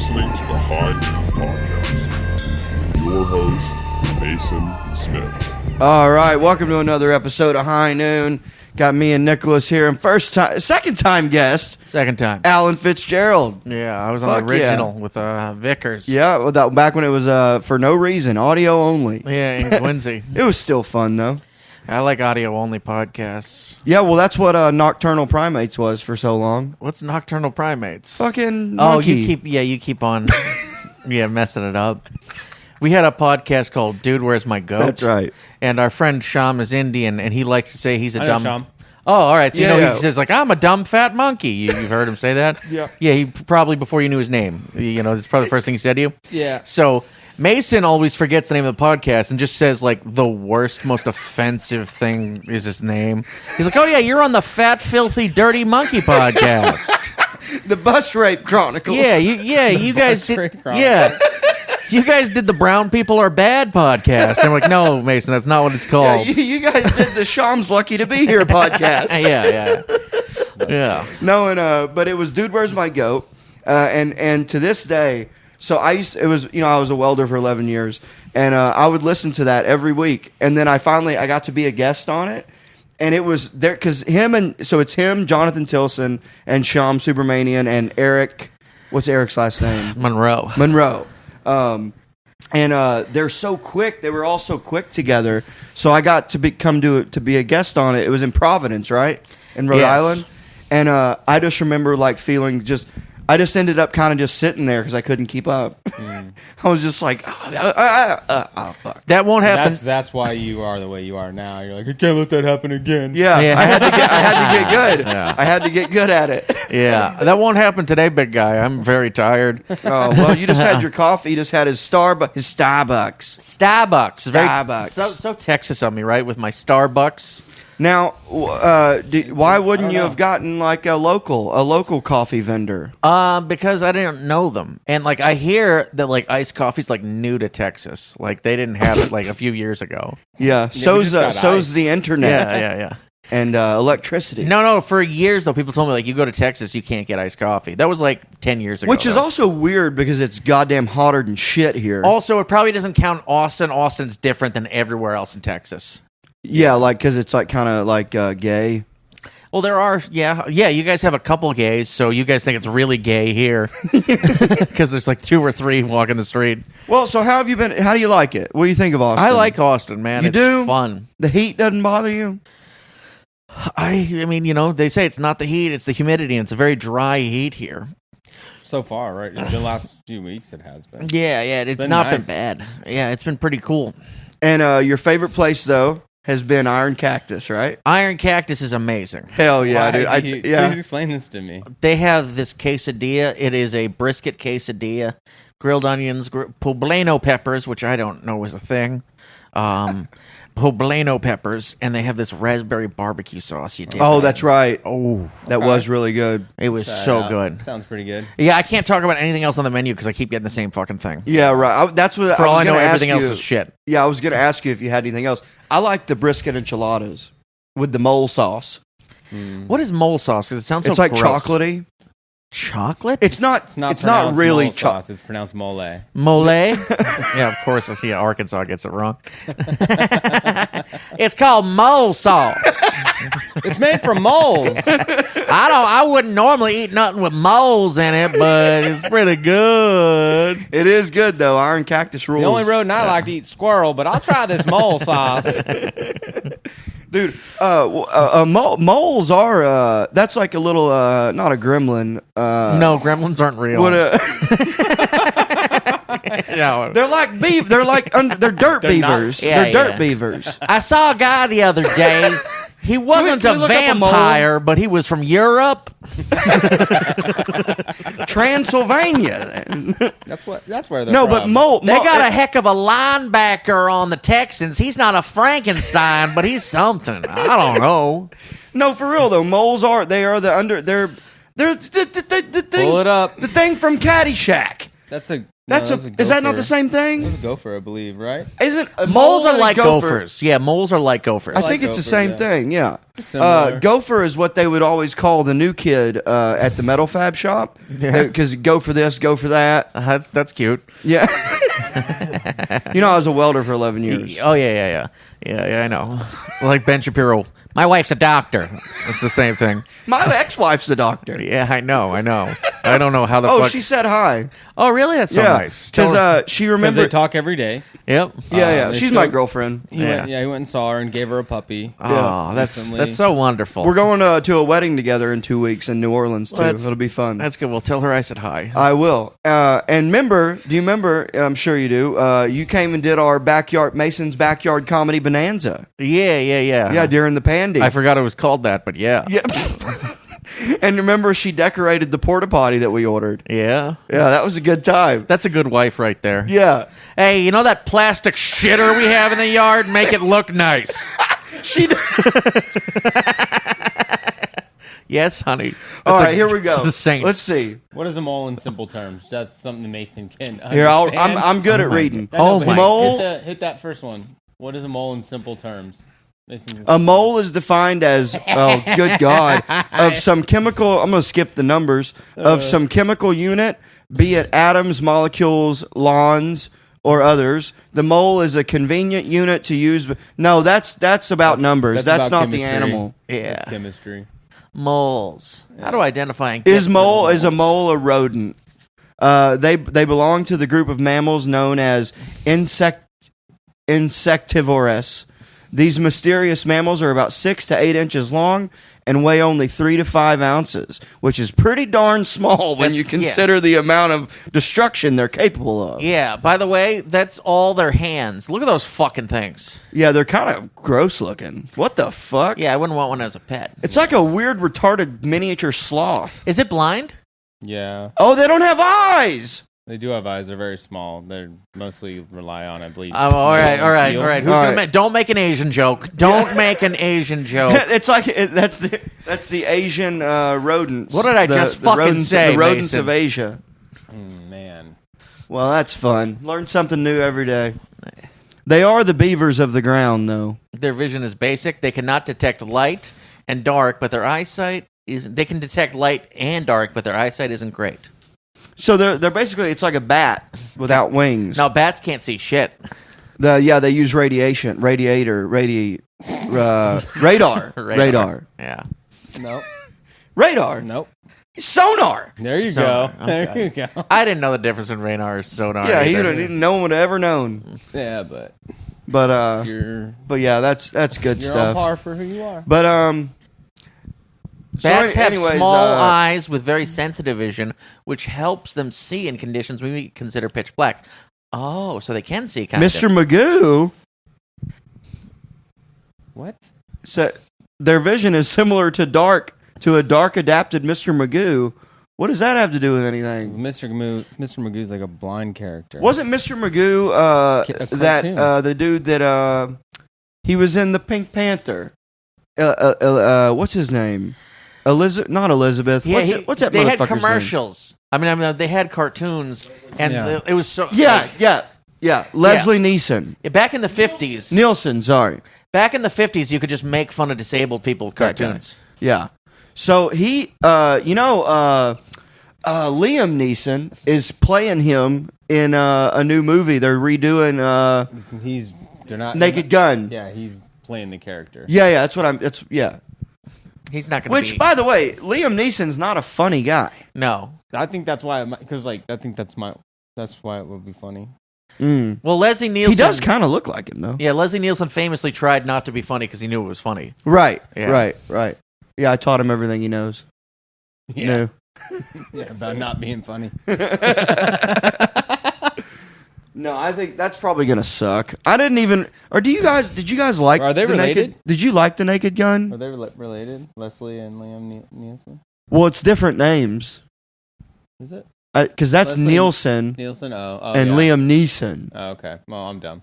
listening to the High Noon Podcast. Your host, Mason Smith. All right, welcome to another episode of High Noon. Got me and Nicholas here, and second time guest, Alan Fitzgerald. Yeah, I was on the original with Vickers. Yeah, well, back when it was for no reason, audio only. Yeah, in Quincy. It was still fun though. I like audio only podcasts. Yeah, well, that's what Nocturnal Primates was for so long. What's Nocturnal Primates? Fucking monkey. Oh, you keep on messing it up. We had a podcast called Dude, Where's My Goat? That's right. And our friend Sham is Indian, and he likes to say he's a dumb... Sham. Oh, all right. So Yeah. he says, like, I'm a dumb fat monkey. You've heard him say that? Yeah. Yeah, he probably before you knew his name. You know, that's probably the first thing he said to you. Yeah. So Mason always forgets the name of the podcast and just says, like, the worst, most offensive thing is his name. He's like, oh, yeah, you're on the Fat, Filthy, Dirty Monkey podcast. The Bus Rape Chronicles. Yeah, you guys did... Rape Chronicles. Yeah. You guys did the Brown People Are Bad podcast. And I'm like, no, Mason, that's not what it's Yeah, called. you guys did the Sham's Lucky to Be Here podcast. Yeah. No, but it was Dude, Where's My Goat? And to this day, so I was a welder for 11 years, and I would listen to that every week, and then I got to be a guest on it, and it was there because it's him, Jonathan Tilson, and Sham Supermanian, and Eric. What's Eric's last name? Monroe. And they're so quick. They were all so quick together. So I got to to be a guest on it. It was in Providence, right? In Rhode Yes. Island. And I just remember like feeling I just ended up kind of just sitting there because I couldn't keep up. I was just like, fuck. That won't happen. That's why you are the way you are now. You're like, I can't let that happen again. Yeah, Yeah. I had to get good. Yeah. I had to get good at it. Yeah, that won't happen today, big guy. I'm very tired. Oh, well, you just had your coffee. You just had his Starbucks. Starbucks. Starbucks. So Texas of me, right? With my Starbucks. Now, why wouldn't you have gotten like a local coffee vendor? Because I didn't know them. And like I hear that like iced coffee's like new to Texas. Like they didn't have it like a few years ago. Yeah, we just got so's ice. the internet Yeah. and electricity. No, for years though, people told me like you go to Texas, you can't get iced coffee. That was like 10 years ago. Which is though. also weird because it's goddamn hotter than shit here. Also, it probably doesn't count Austin. Austin's different than everywhere else in Texas. Yeah, like because it's like kind of like gay. Well, there are, yeah. You guys have a couple gays, so you guys think it's really gay here because there's like 2 or 3 walking the street. Well, so how have you been? How do you like it? What do you think of Austin? I like Austin, man. You It's do? fun. The heat doesn't bother you. I mean, you know, they say it's not the heat, it's the humidity, and it's a very dry heat here. So far, right? In the last few weeks, it has been. Yeah, it's been not nice. been bad. Yeah, it's been pretty cool. And your favorite place though has been Iron Cactus, right? Iron Cactus is amazing. Hell yeah, Why? dude. Please explain this to me. They have this quesadilla. It is a brisket quesadilla, grilled onions, poblano peppers, which I don't know is a thing. Poblano peppers, and they have this raspberry barbecue sauce. You dip Oh, in. that's right. Oh, That was really good. it was Try it so out. good. Sounds pretty good. Yeah, I can't talk about anything else on the menu because I keep getting the same fucking thing. Yeah, right. That's what For all I know, gonna everything ask else you. is shit. Yeah, I was going to ask you if you had anything else. I like the brisket enchiladas with the mole sauce. What is mole sauce? Because it sounds It's so like gross. chocolatey. Chocolate? It's not. It's not. It's not pronounced really mole sauce. It's pronounced mole. Mole? Yeah, of course. Yeah, Arkansas gets it wrong. It's called mole sauce. It's made from moles. I wouldn't normally eat nothing with moles in it, but it's pretty good. It is good though. Iron Cactus rules. The only rodent I like to eat squirrel, but I'll try this mole sauce. Dude, moles are. That's like a little. Not a gremlin. No, gremlins aren't real. What No. they're like They're like they're dirt They're not- beavers. Yeah, they're dirt yeah. beavers. I saw a guy the other day. He wasn't Can we a look up a mole? vampire, but he was from Europe. Transylvania. That's where they're No, from. but mole. They got a heck of a linebacker on the Texans. He's not a Frankenstein, but he's something. I don't know. No, for real though. Moles are. They are the under. They're the thing. Pull it up. The thing from Caddyshack. That's a Is that not the same thing? That's a gopher, I believe, right? Isn't a Moles mole are and a like gopher? gophers. Yeah, moles are like gophers. I like think it's the gopher, same yeah. thing. Yeah. Similar. Gopher is what they would always call the new kid at the metal fab shop. Yeah. Because go for this, go for that. That's cute. Yeah. I was a welder for 11 years. Oh yeah. I know. Like Ben Shapiro. My wife's a doctor. It's the same thing. My ex-wife's a doctor. Yeah, I know. I don't know how the Oh, fuck. she said hi. Oh, really? That's so nice. Because she Because remembered. they talk every day. Yep. Yeah. they She's still- my girlfriend. He went and saw her and gave her a puppy. Oh, that's recently. so wonderful. We're going to a wedding together in 2 weeks in New Orleans, too. Well, It'll be fun. That's good. Well, tell her I said hi. I will. And do you remember, I'm sure you do, you came and did our Mason's Backyard Comedy Bonanza. Yeah. Yeah, during the pandy. I forgot it was called that, but yeah. Yeah. And remember, she decorated the porta potty that we ordered. Yeah. Yeah, that was a good time. That's a good wife right there. Yeah. Hey, you know that plastic shitter we have in the yard? Make it look nice. She did. Yes, honey. All That's right, here we go. the saint. Let's see. What is a mole in simple terms? That's something Mason can understand. Here, I'm good at reading. Oh but my- Mole. Hit that first one. What is a mole in simple terms? Mason's- A mole is defined as, oh, good God, of some chemical, I'm going to skip the numbers, of some chemical unit, be it atoms, molecules, lawns, or others. The mole is a convenient unit to use. No, that's about numbers. That's about not the chemistry. animal. Yeah. That's chemistry. Moles. How do I identify and Is get rid of a moles? mole a rodent? They belong to the group of mammals known as insectivorous. These mysterious mammals are about 6 to 8 inches long and weigh only 3 to 5 ounces, which is pretty darn small when That's- you consider the amount of destruction they're capable of. Yeah, by the way, that's all their hands. Look at those fucking things. Yeah, they're kind of gross looking. What the fuck? Yeah, I wouldn't want one as a pet. It's like a weird, retarded miniature sloth. Is it blind? Yeah. Oh, they don't have eyes! They do have eyes. They're very small. They mostly rely on, I believe. All right. feel. Who's All gonna right. don't make an Asian joke. Don't make an Asian joke. It's like that's the Asian rodents. What did I just fucking rodents, say, The rodents Mason? of Asia. Man. Well, that's fun. Learn something new every day. They are the beavers of the ground, though. Their vision is basic. They cannot detect light and dark, but their eyesight is. They can detect light and dark, but their eyesight isn't great. So they're basically, it's like a bat without wings. Now bats can't see shit. They use radar. Yeah. Nope. Radar. Nope. Sonar. There you Sonar. go. There Okay. you go. I didn't know the difference in radar and sonar. Yeah, either. no one would have ever known. Yeah, but But you're yeah, that's good on stuff. par for who you are. But Bats have anyways, small eyes with very sensitive vision, which helps them see in conditions we consider pitch black. Oh, so they can see, kind Mr. of. Magoo. What? So their vision is similar to a dark adapted Mr. Magoo. What does that have to do with anything? Mr. Magoo's like a blind character. Wasn't Mr. Magoo cartoon. the dude that he was in the Pink Panther? What's his name? Not Elizabeth. Yeah, What's that? They had motherfucker's commercials. I mean, they had cartoons, and Yeah. it was so. name? Yeah. Leslie Neeson. Back in the 50s. Nielsen, sorry. Back in the 50s, you could just make fun of disabled people with cartoons. Yeah. So he, Liam Neeson is playing him in a new movie. They're redoing They're not Naked Gun. Yeah, he's playing the character. Yeah. Yeah. He's not going to be. Which, by the way, Liam Neeson's not a funny guy. No. I think that's why, because I think that's why it would be funny. Well, Leslie Nielsen. He does kind of look like him, though. Yeah, Leslie Nielsen famously tried not to be funny because he knew it was funny. Right. Yeah. Right. Yeah, I taught him everything he knows. Yeah, No. yeah, about not being funny. No, I think that's probably gonna suck. I didn't even. Or did you guys like? Are they the related? Naked, did you like the Naked Gun? Are they related? Leslie and Liam Nielsen? Well, it's different names. Is it Because that's Leslie Nielsen Nielsen? Oh, and yeah. Liam Neeson. Oh, okay. Well, I'm dumb.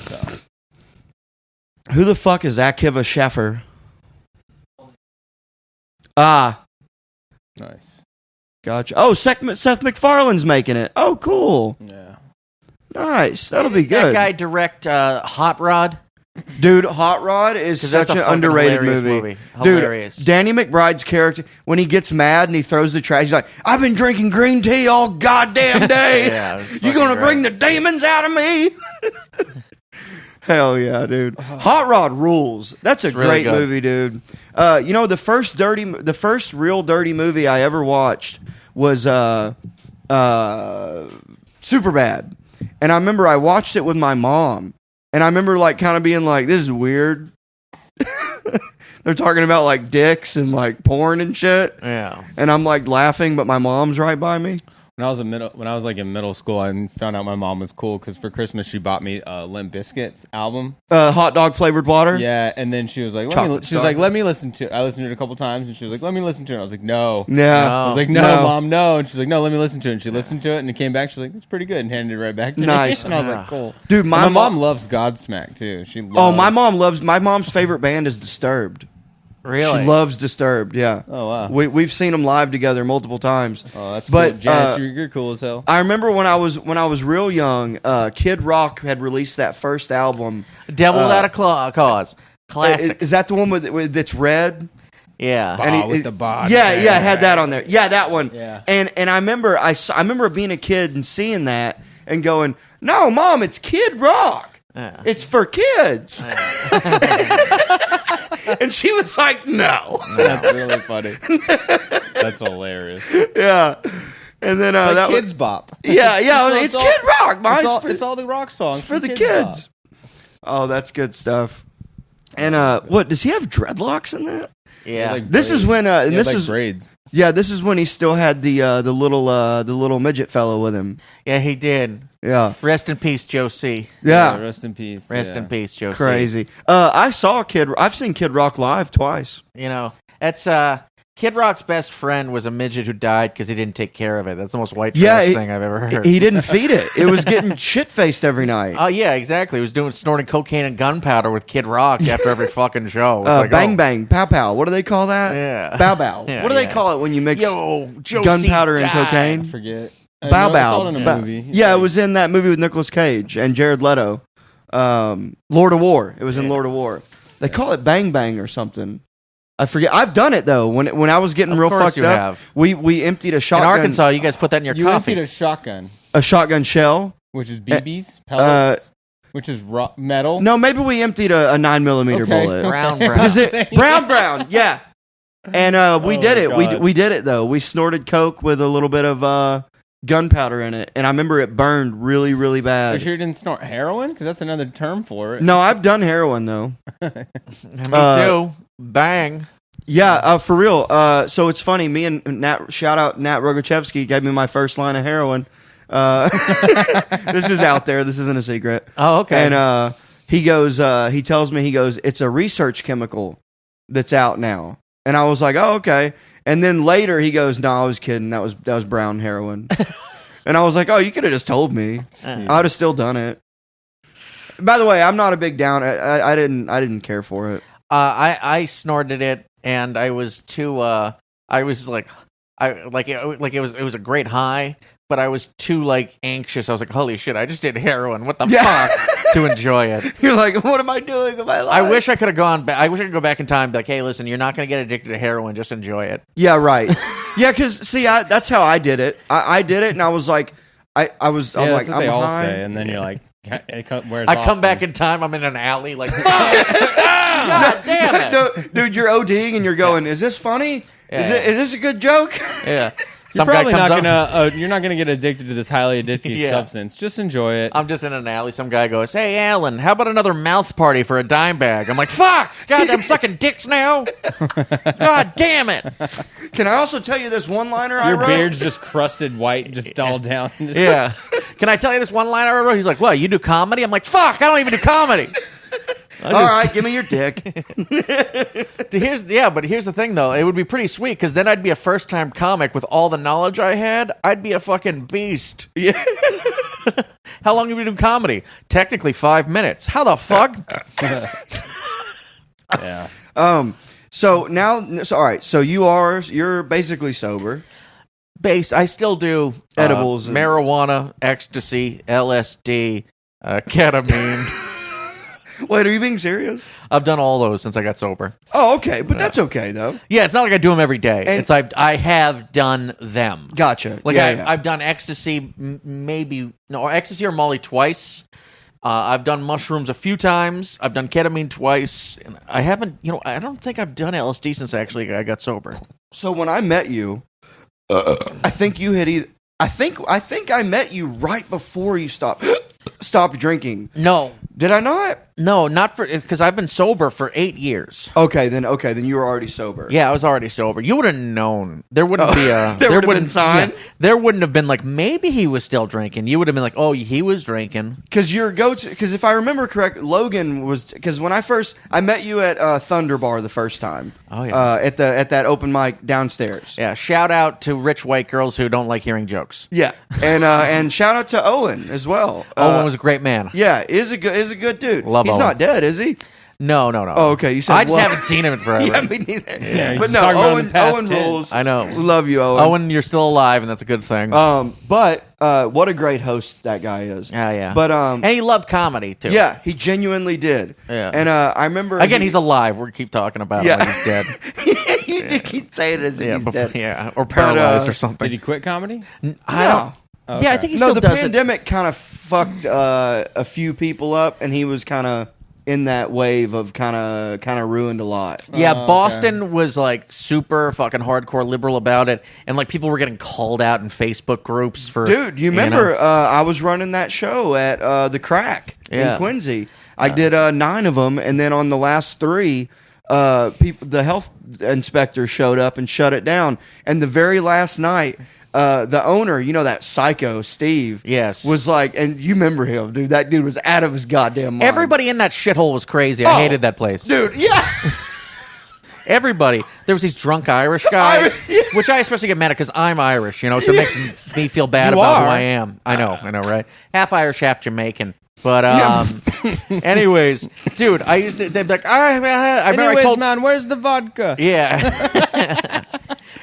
So. Who the fuck is Akiva Schaffer? Ah, Nice. Gotcha. Oh, Seth MacFarlane's making it. Oh, cool. Yeah. Nice. That'll be Did that good. guy direct Hot Rod? Dude, Hot Rod is 'Cause such that's a an fucking underrated hilarious movie. Hilarious. Dude, Danny McBride's character, when he gets mad and he throws the trash, he's like, I've been drinking green tea all goddamn day. Yeah, it's You fucking gonna great. bring the demons out of me? Hell yeah, dude. Hot Rod rules. That's a It's really great good. movie, dude. You know, the first real dirty movie I ever watched was Superbad. And I remember I watched it with my mom. And I remember like kind of being like, this is weird. They're talking about like dicks and like porn and shit. Yeah. And I'm like laughing, but my mom's right by me. When I was in middle school, I found out my mom was cool because for Christmas she bought me Limp Bizkit's album. Hot dog flavored water. Yeah, and then she was like, Chocolate she was Star. like, let me listen to it. I listened to it a couple times, and she was like, let me listen to it. I was like, no. Yeah. I was like, no, No. Mom, no. And she's like, no, let me listen to it. And she listened to it, and it came back. She's like, it's pretty good, and handed it right back to Nice. me. And I was like, cool. Dude, And my my mom loves Godsmack too. She loves, Oh, my mom's favorite band is Disturbed. Really? She loves Disturbed. Yeah. Oh wow. We've seen them live together multiple times. Oh, that's But, cool. Janice, uh, you're cool as hell. I remember when I was real young, Kid Rock had released that first album. Devil Without a Cause. Classic. Is that the one with that's red? Yeah. And with the bod. Yeah, it had that on there. Yeah, that one. Yeah. And I remember I remember being a kid and seeing that and going, "No, Mom, it's Kid Rock. Yeah. It's for kids." And she was like, "No." That's really funny. That's hilarious. Yeah. And then Like that Kids Bop. yeah, It's all- Kid Rock, man. It's all the rock songs for the Kids kids. Bop. Oh, that's good stuff. And what does he have dreadlocks in that? Yeah. Like This is when and He had, this like, is braids. yeah, this is when he still had the little midget fellow with him. Yeah, he did. Yeah. Rest in peace, Joe C. Yeah. Rest in peace. Rest yeah. in peace, Joe C. Crazy. I've seen Kid Rock live twice. You know, that's Kid Rock's best friend was a midget who died because he didn't take care of it. That's the most white trash thing I've ever heard. He didn't feed it. It was getting shit-faced every night. Oh yeah, exactly. He was snorting cocaine and gunpowder with Kid Rock after every fucking show. It's like, bang oh, bang, pow pow. What do they call that? Yeah. Bow bow. Yeah, What do they yeah. call it when you mix Yo, Joe gunpowder C. and died. cocaine? I forget. I Bow know, I saw bow. it in a Bow- movie. Yeah, it was in that movie with Nicolas Cage and Jared Leto. Lord of War. It was in Lord of War. They call it bang bang or something. I forget. I've done it though. When I was getting Of real course fucked you up, have. we emptied a In shotgun Arkansas, you guys put that in your You coffee. emptied a shotgun, a shotgun shell. which is BBs, pellets, which is metal. No, maybe we emptied a 9mm Okay. bullet. Brown. Because it brown, yeah. And we Oh did my it. God. We did it though. We snorted coke with a little bit of gunpowder in it, and I remember it burned really, really Are you bad. sure you didn't snort heroin? Because that's another term for it. No, I've done heroin though. Me too. Bang. Yeah, for real. So it's funny. Me and Nat, shout out Nat Rogochevsky, gave me my first line of heroin. This is out there. This isn't a secret. Oh, okay. And he goes, he tells me, it's a research chemical that's out now. And I was like, oh, okay. And then later he goes, no, I was kidding. That was brown heroin. And I was like, oh, you could have just told me. I'd have still done it. By the way, I'm not a big down. I didn't care for it. I snorted it, and I was too. I was like, it was a great high, but I was too like anxious. I was like, holy shit! I just did heroin. What the Yeah. fuck? To enjoy it. You're like, what am I doing with my life? I wish I could have gone back. I wish I could go back in time and be like, hey, listen, you're not going to get addicted to heroin. Just enjoy it. Yeah, right. Yeah, because see, that's how I did it. I did it, and I was like, I'm Yeah, like, that's what I'm they all high. say, and then you're like, where's I come back in time. I'm in an alley. Like, fuck! God damn it! No, dude, you're ODing and you're going, is this funny? Yeah. Is this a good joke? Yeah. You're Some guy probably comes not up- gonna. You're not gonna get addicted to this highly addictive Yeah. substance. Just enjoy it. I'm just in an alley. Some guy goes, "Hey, Alan, how about another mouth party for a dime bag?" I'm like, "Fuck! God, I'm sucking dicks now. God damn it!" Can I also tell you this one-liner I Your wrote? beard's just crusted white, just all down. Yeah. Can I tell you this one line I wrote? He's like, "What? You do comedy?" I'm like, "Fuck! I don't even do comedy." All right, give me your dick. But here's the thing though. It would be pretty sweet because then I'd be a first-time comic with all the knowledge I had. I'd be a fucking beast. Yeah. How long have you been doing comedy? Technically 5 minutes. How the fuck? Yeah. So now, all right. So you're basically sober. I still do Edibles and- marijuana, ecstasy, LSD, ketamine. Wait, are you being serious? I've done all those since I got sober. Oh, okay, but that's okay though. Yeah, it's not like I do them every day. And- It's I have done them. Gotcha. Like yeah. I've done ecstasy, ecstasy or Molly twice. I've done mushrooms a few times. I've done ketamine twice. And I haven't, I don't think I've done LSD since I got sober. So when I met you, I think you had either. I think I met you right before you stopped drinking. No, Did I not? no, not because I've been sober for 8 years. Okay, then you were already sober. Yeah, I was already sober. You would have known. There wouldn't be a. There would have been wouldn't- signs? yeah, there wouldn't have been like maybe he was still drinking. You would have been like, oh, he was drinking. Because if I remember correct, Logan was because when I met you at Thunder Bar the first time. Oh, yeah. At that open mic downstairs. Yeah. Shout out to rich white girls who don't like hearing jokes. Yeah, and shout out to Owen as well. Owen was a great man. Yeah, is a good dude. Love He's Owen. not dead, is he? No. Oh, okay. You said I just what? haven't seen him in forever. Yeah, me neither. Yeah, but he's no, talking about in Owen the past Owen tense. rules. I know. Love you, Owen. Owen, you're still alive, and that's a good thing. But what a great host that guy is. yeah. But and he loved comedy too. yeah, he genuinely did. Yeah. And I remember Again, he's alive. We keep talking about him like he's dead. you did keep saying it as if Yeah, he's dead. yeah, or paralyzed or Did something. he quit comedy? I don't. Okay. Yeah, I think he No, still the does it. pandemic kind of fucked a few people up, and he was kind of in that wave of kind of ruined a lot. Yeah, Oh, Boston was like super fucking hardcore liberal about it, and like people were getting called out in Facebook groups for. Dude, you remember I was running that show at the Crack Yeah. in Quincy. I did 9 of them, and then on the last 3, the health inspector showed up and shut it down. And the very last night, the owner, that psycho Steve, Yes. was like, and you remember him, dude. That dude was out of his goddamn mind. Everybody in that shithole was crazy. I Oh, hated that place. dude. Yeah. Everybody. There was these drunk Irish guys, Irish, yeah. which I especially get mad at because I'm Irish, so it makes me feel bad You about who are. I am. I know, right? Half Irish, half Jamaican. But anyways, dude, I used to. They'd be like, I remember I Anyways, told. man, where's the vodka? Yeah,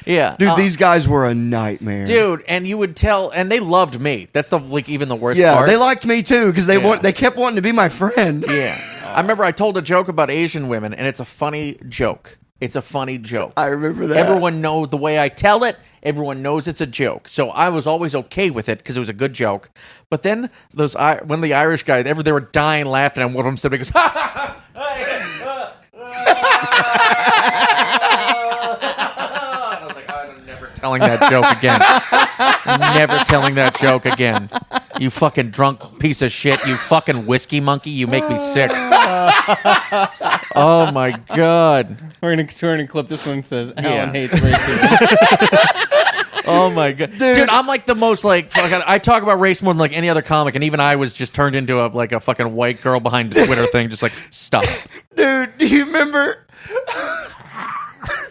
yeah, Dude, these guys were a nightmare. dude, and you would tell, and they loved me. That's even the worst Yeah, part. they liked me too because Yeah. they kept wanting to be my friend. Yeah, I remember I told a joke about Asian women, and it's a funny joke. It's a funny joke. I remember that. Everyone knows the way I tell it. Everyone knows it's a joke. So I was always okay with it because it was a good joke. But then when the Irish guy, they were dying laughing, and one of them said, he goes, ha ha ha. And I was like, I'm never telling that joke again. Never telling that joke again. You fucking drunk piece of shit. You fucking whiskey monkey. You make me sick. Oh my God. We're gonna clip this one that says Alan Yeah. hates racism. Oh my God, dude! I'm like the most like fucking. I talk about race more than like any other comic, and even I was just turned into a fucking white girl behind the Twitter thing, just like stop. Dude, do you remember?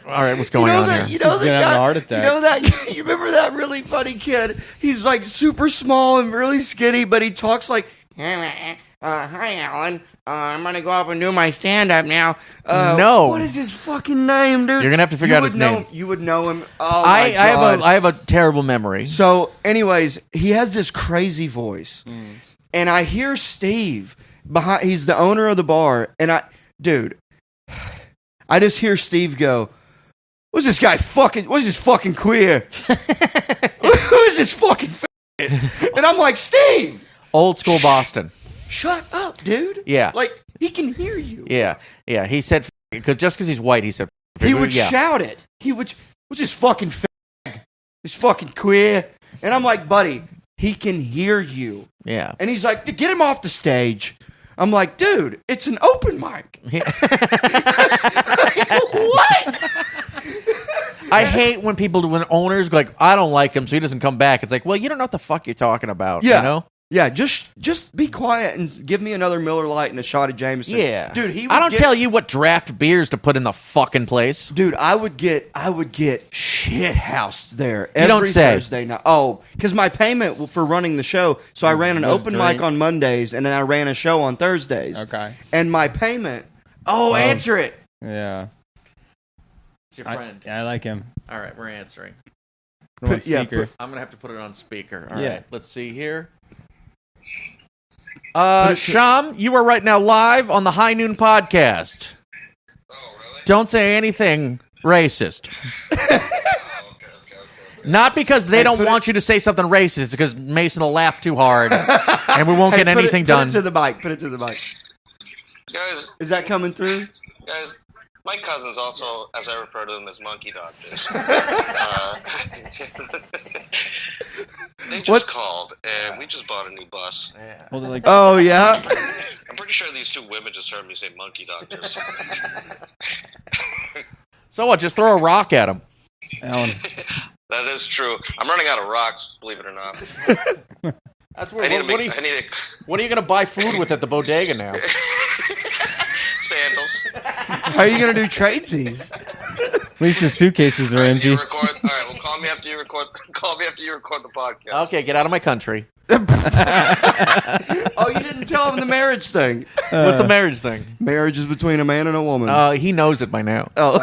All right, what's going on here? You know He's the gonna have guy, a heart attack. You know that? You remember that really funny kid? He's like super small and really skinny, but he talks like, "Hi, Alan. I'm gonna go up and do my stand up now." No. What is his fucking name, dude? You're gonna have to figure You out would his know- name. You would know him. Oh my I God. have a terrible memory. So, anyways, he has this crazy voice, and I hear Steve behind. He's the owner of the bar, and I just hear Steve go, "What's this guy fucking? What's this fucking queer? Who is this fucking?" And I'm like, Steve, Old school Boston. shut up, dude. Yeah. like he can hear you. Yeah. He said because he's white. He said He would yeah. shout it. He would, "What's this fucking this fucking queer?" And I'm like, buddy, he can hear you. Yeah. And he's like, "Get him off the stage." I'm like, dude, it's an open mic. What? I hate when owners go like, I don't like him, so he doesn't come back. It's like, well, you don't know what the fuck you're talking about. Yeah. You know? Yeah, just be quiet and give me another Miller Lite and a shot of Jameson. Yeah. Dude, I don't tell you what draft beers to put in the fucking place. Dude, I would get shit housed there every don't say. Thursday night. Oh, because my payment for running the show, so I ran an Was open mic drinks? on Mondays and then I ran a show on Thursdays. Okay. And my payment, answer it. Yeah. It's your I like him. All right, we're answering. On yeah, speaker. I'm gonna have to put it on speaker. All Yeah. right, let's see here. Sham, you are right now live on the High Noon Podcast. Oh, really? Don't say anything racist. Okay. Not because they don't want you to say something racist, it's because Mason will laugh too hard and we won't get anything done. Put it to the mic. Put it to the mic. Guys, Is that coming through? my cousins also, as I refer to them, as monkey doctors. They just called, and we just bought a new bus. Hold it like Oh yeah. I'm pretty sure these two women just heard me say monkey doctors. So what, just throw a rock at him. Alan. That is true. I'm running out of rocks, believe it or not. That's I weird. need to What, make. I need what are you going to buy food with at the bodega now? sandals. How are you gonna do tradesies? At least the suitcases are empty. You record. All right. Well, call me after you record. Call me after you record the podcast. Okay, get out of my country. Oh, you didn't tell him the marriage thing. What's the marriage thing? Marriage is between a man and a woman. He knows it by now. Oh.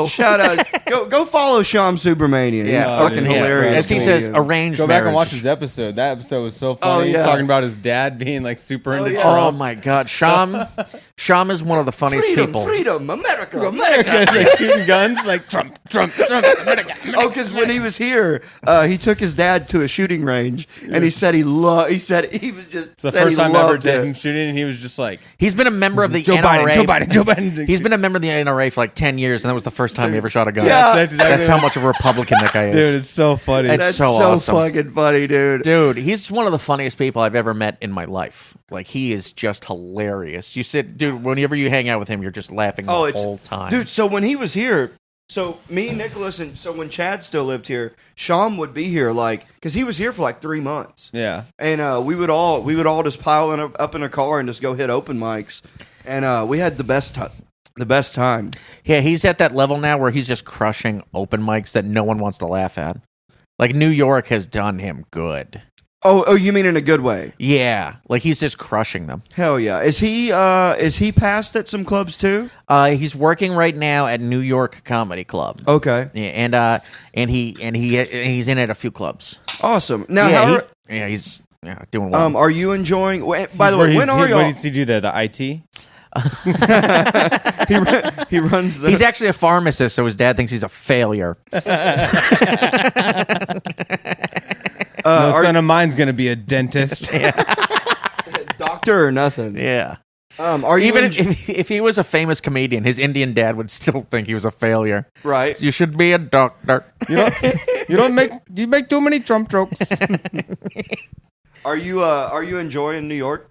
Shout out. Go follow Sham Subramanian. Yeah, He's fucking dude. hilarious. As he says, arranged Go back marriage. and watch his episode. That episode was so funny. Oh, yeah. He's talking about his dad being like super into yeah. Oh Trump. my God, Sham is one of the funniest people. Freedom, America. America, like shooting guns, like Trump, America. Oh, because when he was here, he took his dad to a shooting range, and he said he was just. It's the said first he time ever loved to it. him shooting, and he was just like, He's been a member of the Joe NRA. Biden, Joe Biden. He's been a member of the NRA for like 10 years, and that was the first time he ever shot a gun. Yeah. That's exactly That's how much of a Republican that guy is. Dude, it's so funny. It's That's so so awesome. fucking funny, dude. Dude, he's one of the funniest people I've ever met in my life. Like, he is just hilarious. You sit, dude, whenever you hang out with him, you're just laughing the whole time. Dude, so when he was here, so me, Nicholas, and so when Chad still lived here, Sham would be here, like, because he was here for like 3 months. Yeah. And we would all just pile up in a car and just go hit open mics. And we had the best time. Yeah, he's at that level now where he's just crushing open mics that no one wants to laugh at. Like, New York has done him good. Oh, you mean in a good way? Yeah, like he's just crushing them. Hell yeah. Is he passed at some clubs too? He's working right now at New York Comedy Club. Okay. Yeah, and he's in at a few clubs. Awesome. Now, he's doing well. are you enjoying? By the way, when are What y'all? does he do there? The IT? He runs the. He's actually a pharmacist, so his dad thinks he's a failure. No son of mine's gonna be a dentist. doctor or nothing. Yeah. Are you Even if he was a famous comedian, his Indian dad would still think he was a failure. right? You should be a doctor. You make too many Trump jokes. Are you enjoying New York?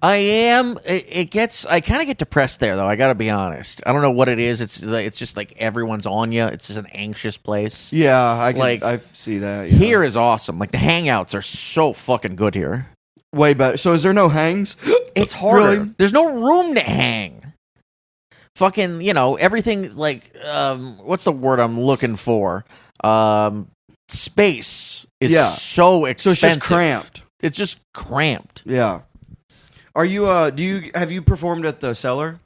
I am. I kind of get depressed there, though. I got to be honest. I don't know what it is. It's just like everyone's on you. It's just an anxious place. Yeah, I see that. Yeah. Here is awesome. Like the hangouts are so fucking good here. Way better. So is there no hangs? It's harder. Really? There's no room to hang. Fucking, everything like what's the word I'm looking for? Space is so expensive. So it's just cramped. It's just cramped. Yeah. Are you? Have you performed at the Cellar?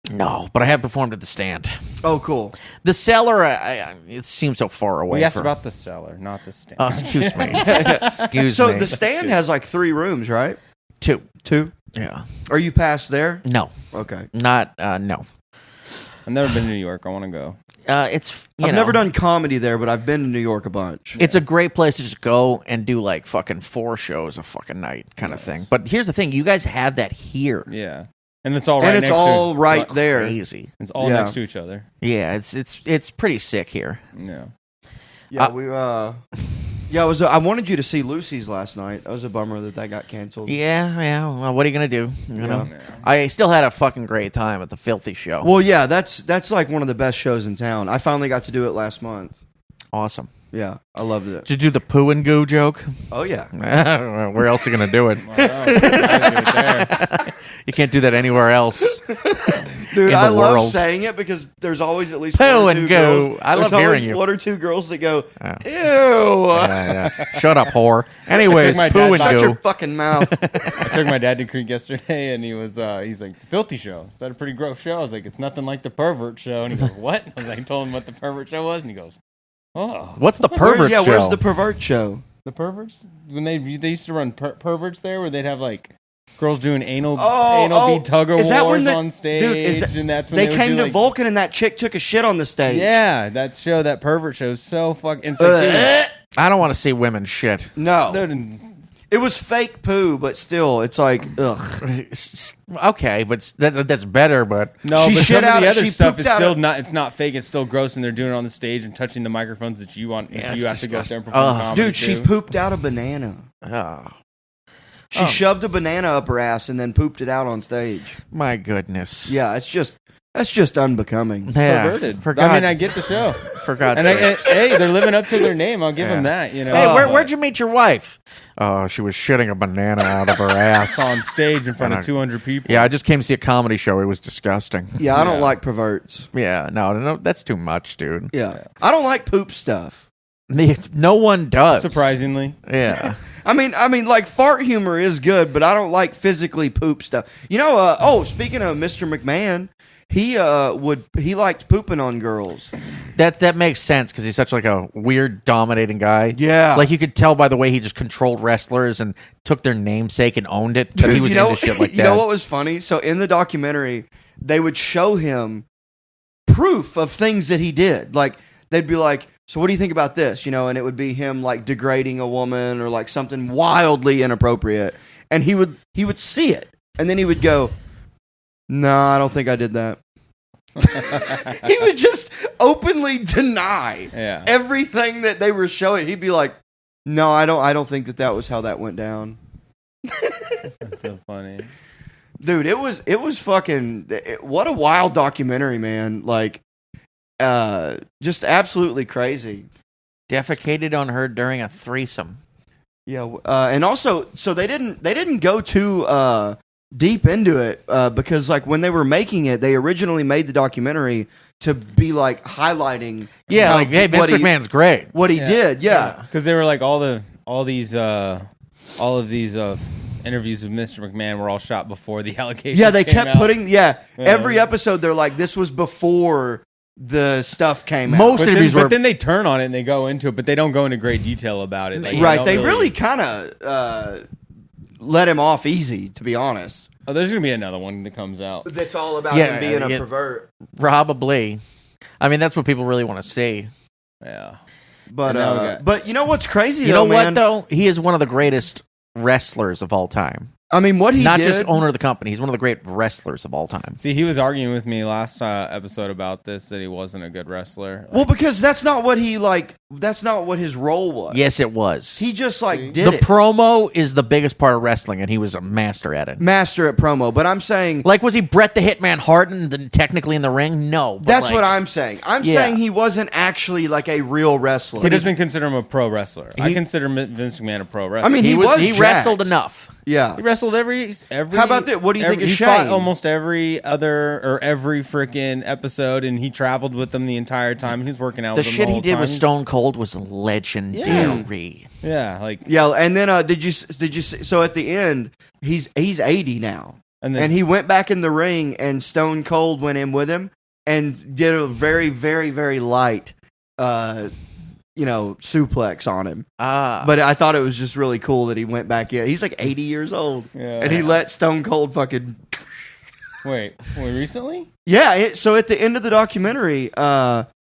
No, but I have performed at the Stand. Oh, cool. The Cellar, it seems so far away. We asked about the cellar, not the stand. Oh, excuse me. Excuse me. So the Stand has like 3 rooms, right? Two. 2. Yeah. Are you past there? No. Okay. Not, no. I've never been to New York. I want to go. It's, I've never done comedy there, but I've been to New York a bunch. It's a great place to just go and do like fucking 4 shows a fucking night kind of thing. But here's the thing. You guys have that here. Yeah. And it's all right and it's next all to right there. Crazy. It's all Yeah. next to each other. Yeah, it's pretty sick here. Yeah. Yeah, I wanted you to see Lucy's last night. That was a bummer that got canceled. Yeah. Well, what are you gonna do? You know? Yeah. I still had a fucking great time at the Filthy Show. Well, yeah, that's like one of the best shows in town. I finally got to do it last month. Awesome. Yeah, I loved it. Did you do the poo and goo joke? Oh yeah. Where else are you gonna do it? Wow. I do it there. You can't do that anywhere else. Dude, in the I love world. saying it because there's always at least Poo one or and two go. girls. I love there's hearing always you. one or two girls that go, Yeah. ew. Shut up, whore. Anyways, my poo dad and Shut go. your fucking mouth. I took my dad to Creek yesterday, and he's like, "The Filthy Show. Is that a pretty gross show?" I was like, "It's nothing like the Pervert Show." And he goes, "What?" I was like, I told him what the Pervert Show was, and he goes, "Oh, What's the pervert show? Where's the pervert show? the perverts." When they used to run perverts there, where they'd have like girls doing anal bead tug of Is that wars when on stage, and that's when they would came do, to like, Vulcan and that chick took a shit on the stage. Yeah, that pervert show is so fucking. It's like, dude, I don't want to see women shit. No. dude, It was fake poo, but still, it's like, ugh. Okay, but that's better. But no, She but shit some of out- the other she stuff pooped is out still a- not. It's not fake. It's still gross, and they're doing it on the stage and touching the microphones that you want. Yeah, If you it's have to go up there and disgusting. perform Ugh. comedy Dude, she too. pooped out a banana. oh, She shoved a banana up her ass and then pooped it out on stage. my goodness. Yeah, that's just unbecoming. Yeah, Perverted. For I mean, God, I get the show, for God's and sake. hey, they're living up to their name. I'll give Yeah. them that. You know, Hey, where'd you meet your wife? Oh, she was shitting a banana out of her ass. on stage in front And of 200 people? Yeah, I just came to see a comedy show. It was disgusting. Yeah, I don't Yeah. like perverts. Yeah, no, that's too much, dude. Yeah. I don't like poop stuff. No one does. Surprisingly, Yeah. I mean, like fart humor is good, but I don't like physically poop stuff. You know, speaking of Mr. McMahon, he liked pooping on girls. That makes sense because he's such like a weird, dominating guy. Yeah. like you could tell by the way he just controlled wrestlers and took their namesake and owned it. That he was into shit like that. You know what was funny? So in the documentary, they would show him proof of things that he did. Like they'd be like, "So what do you think about this?" You know, and it would be him like degrading a woman or like something wildly inappropriate, and he would see it, and then he would go, "No, I don't think I did that." He would just openly deny yeah. everything that they were showing. He'd be like, "No, I don't think that was how that went down." That's so funny. Dude, it was fucking what a wild documentary, man. Like just absolutely crazy. Defecated on her during a threesome. Yeah, and also so they didn't go too deep into it because like when they were making it, they originally made the documentary to be like highlighting Yeah, how- like hey, Vince what he- McMahon's great. what he Yeah. did. Yeah. Because they were like all of these interviews with Mr. McMahon were all shot before the allegations. Yeah, they came kept out. putting every episode they're like this was before the stuff came out. Most But interviews then, were but then they turn on it and they go into it, but they don't go into great detail about it. Like, Right, don't they really kind of let him off easy, to be honest. Oh, there's gonna be another one that comes out. That's all about Yeah, him being a yeah. pervert. probably. I mean, that's what people really want to see. Yeah. But And now we got- but you know what's crazy? You know though, man? what though? He is one of the greatest wrestlers of all time. I mean, what he Not did. just owner of the company. He's one of the great wrestlers of all time. See, he was arguing with me last episode about this, that he wasn't a good wrestler. Well, because that's not what he like. That's not what his role was. Yes, it was. He just like See? did The it. promo is the biggest part of wrestling, and he was a master at it. Master at promo. But I'm saying Like, was he Bret the Hitman Hart and then technically in the ring? No. But that's like, what I'm saying. I'm Yeah. saying he wasn't actually like a real wrestler. He doesn't consider him a pro wrestler. I He- consider Vince McMahon a pro wrestler. I mean, He was. He jacked. wrestled enough. Yeah. he wrestled every. How about that? What do you think of he Shane? fought almost every freaking episode, and he traveled with them the entire time. And he was working out The with them shit the he whole did with time. Stone Cold was legendary. Yeah, like Yeah, and then did you see, so at the end he's 80 now. and then And he went back in the ring, and Stone Cold went in with him and did a very, very, very light, suplex on him. But I thought it was just really cool that he went back in. He's like 80 years old, Yeah. and he let Stone Cold fucking wait, recently? yeah. So at the end of the documentary,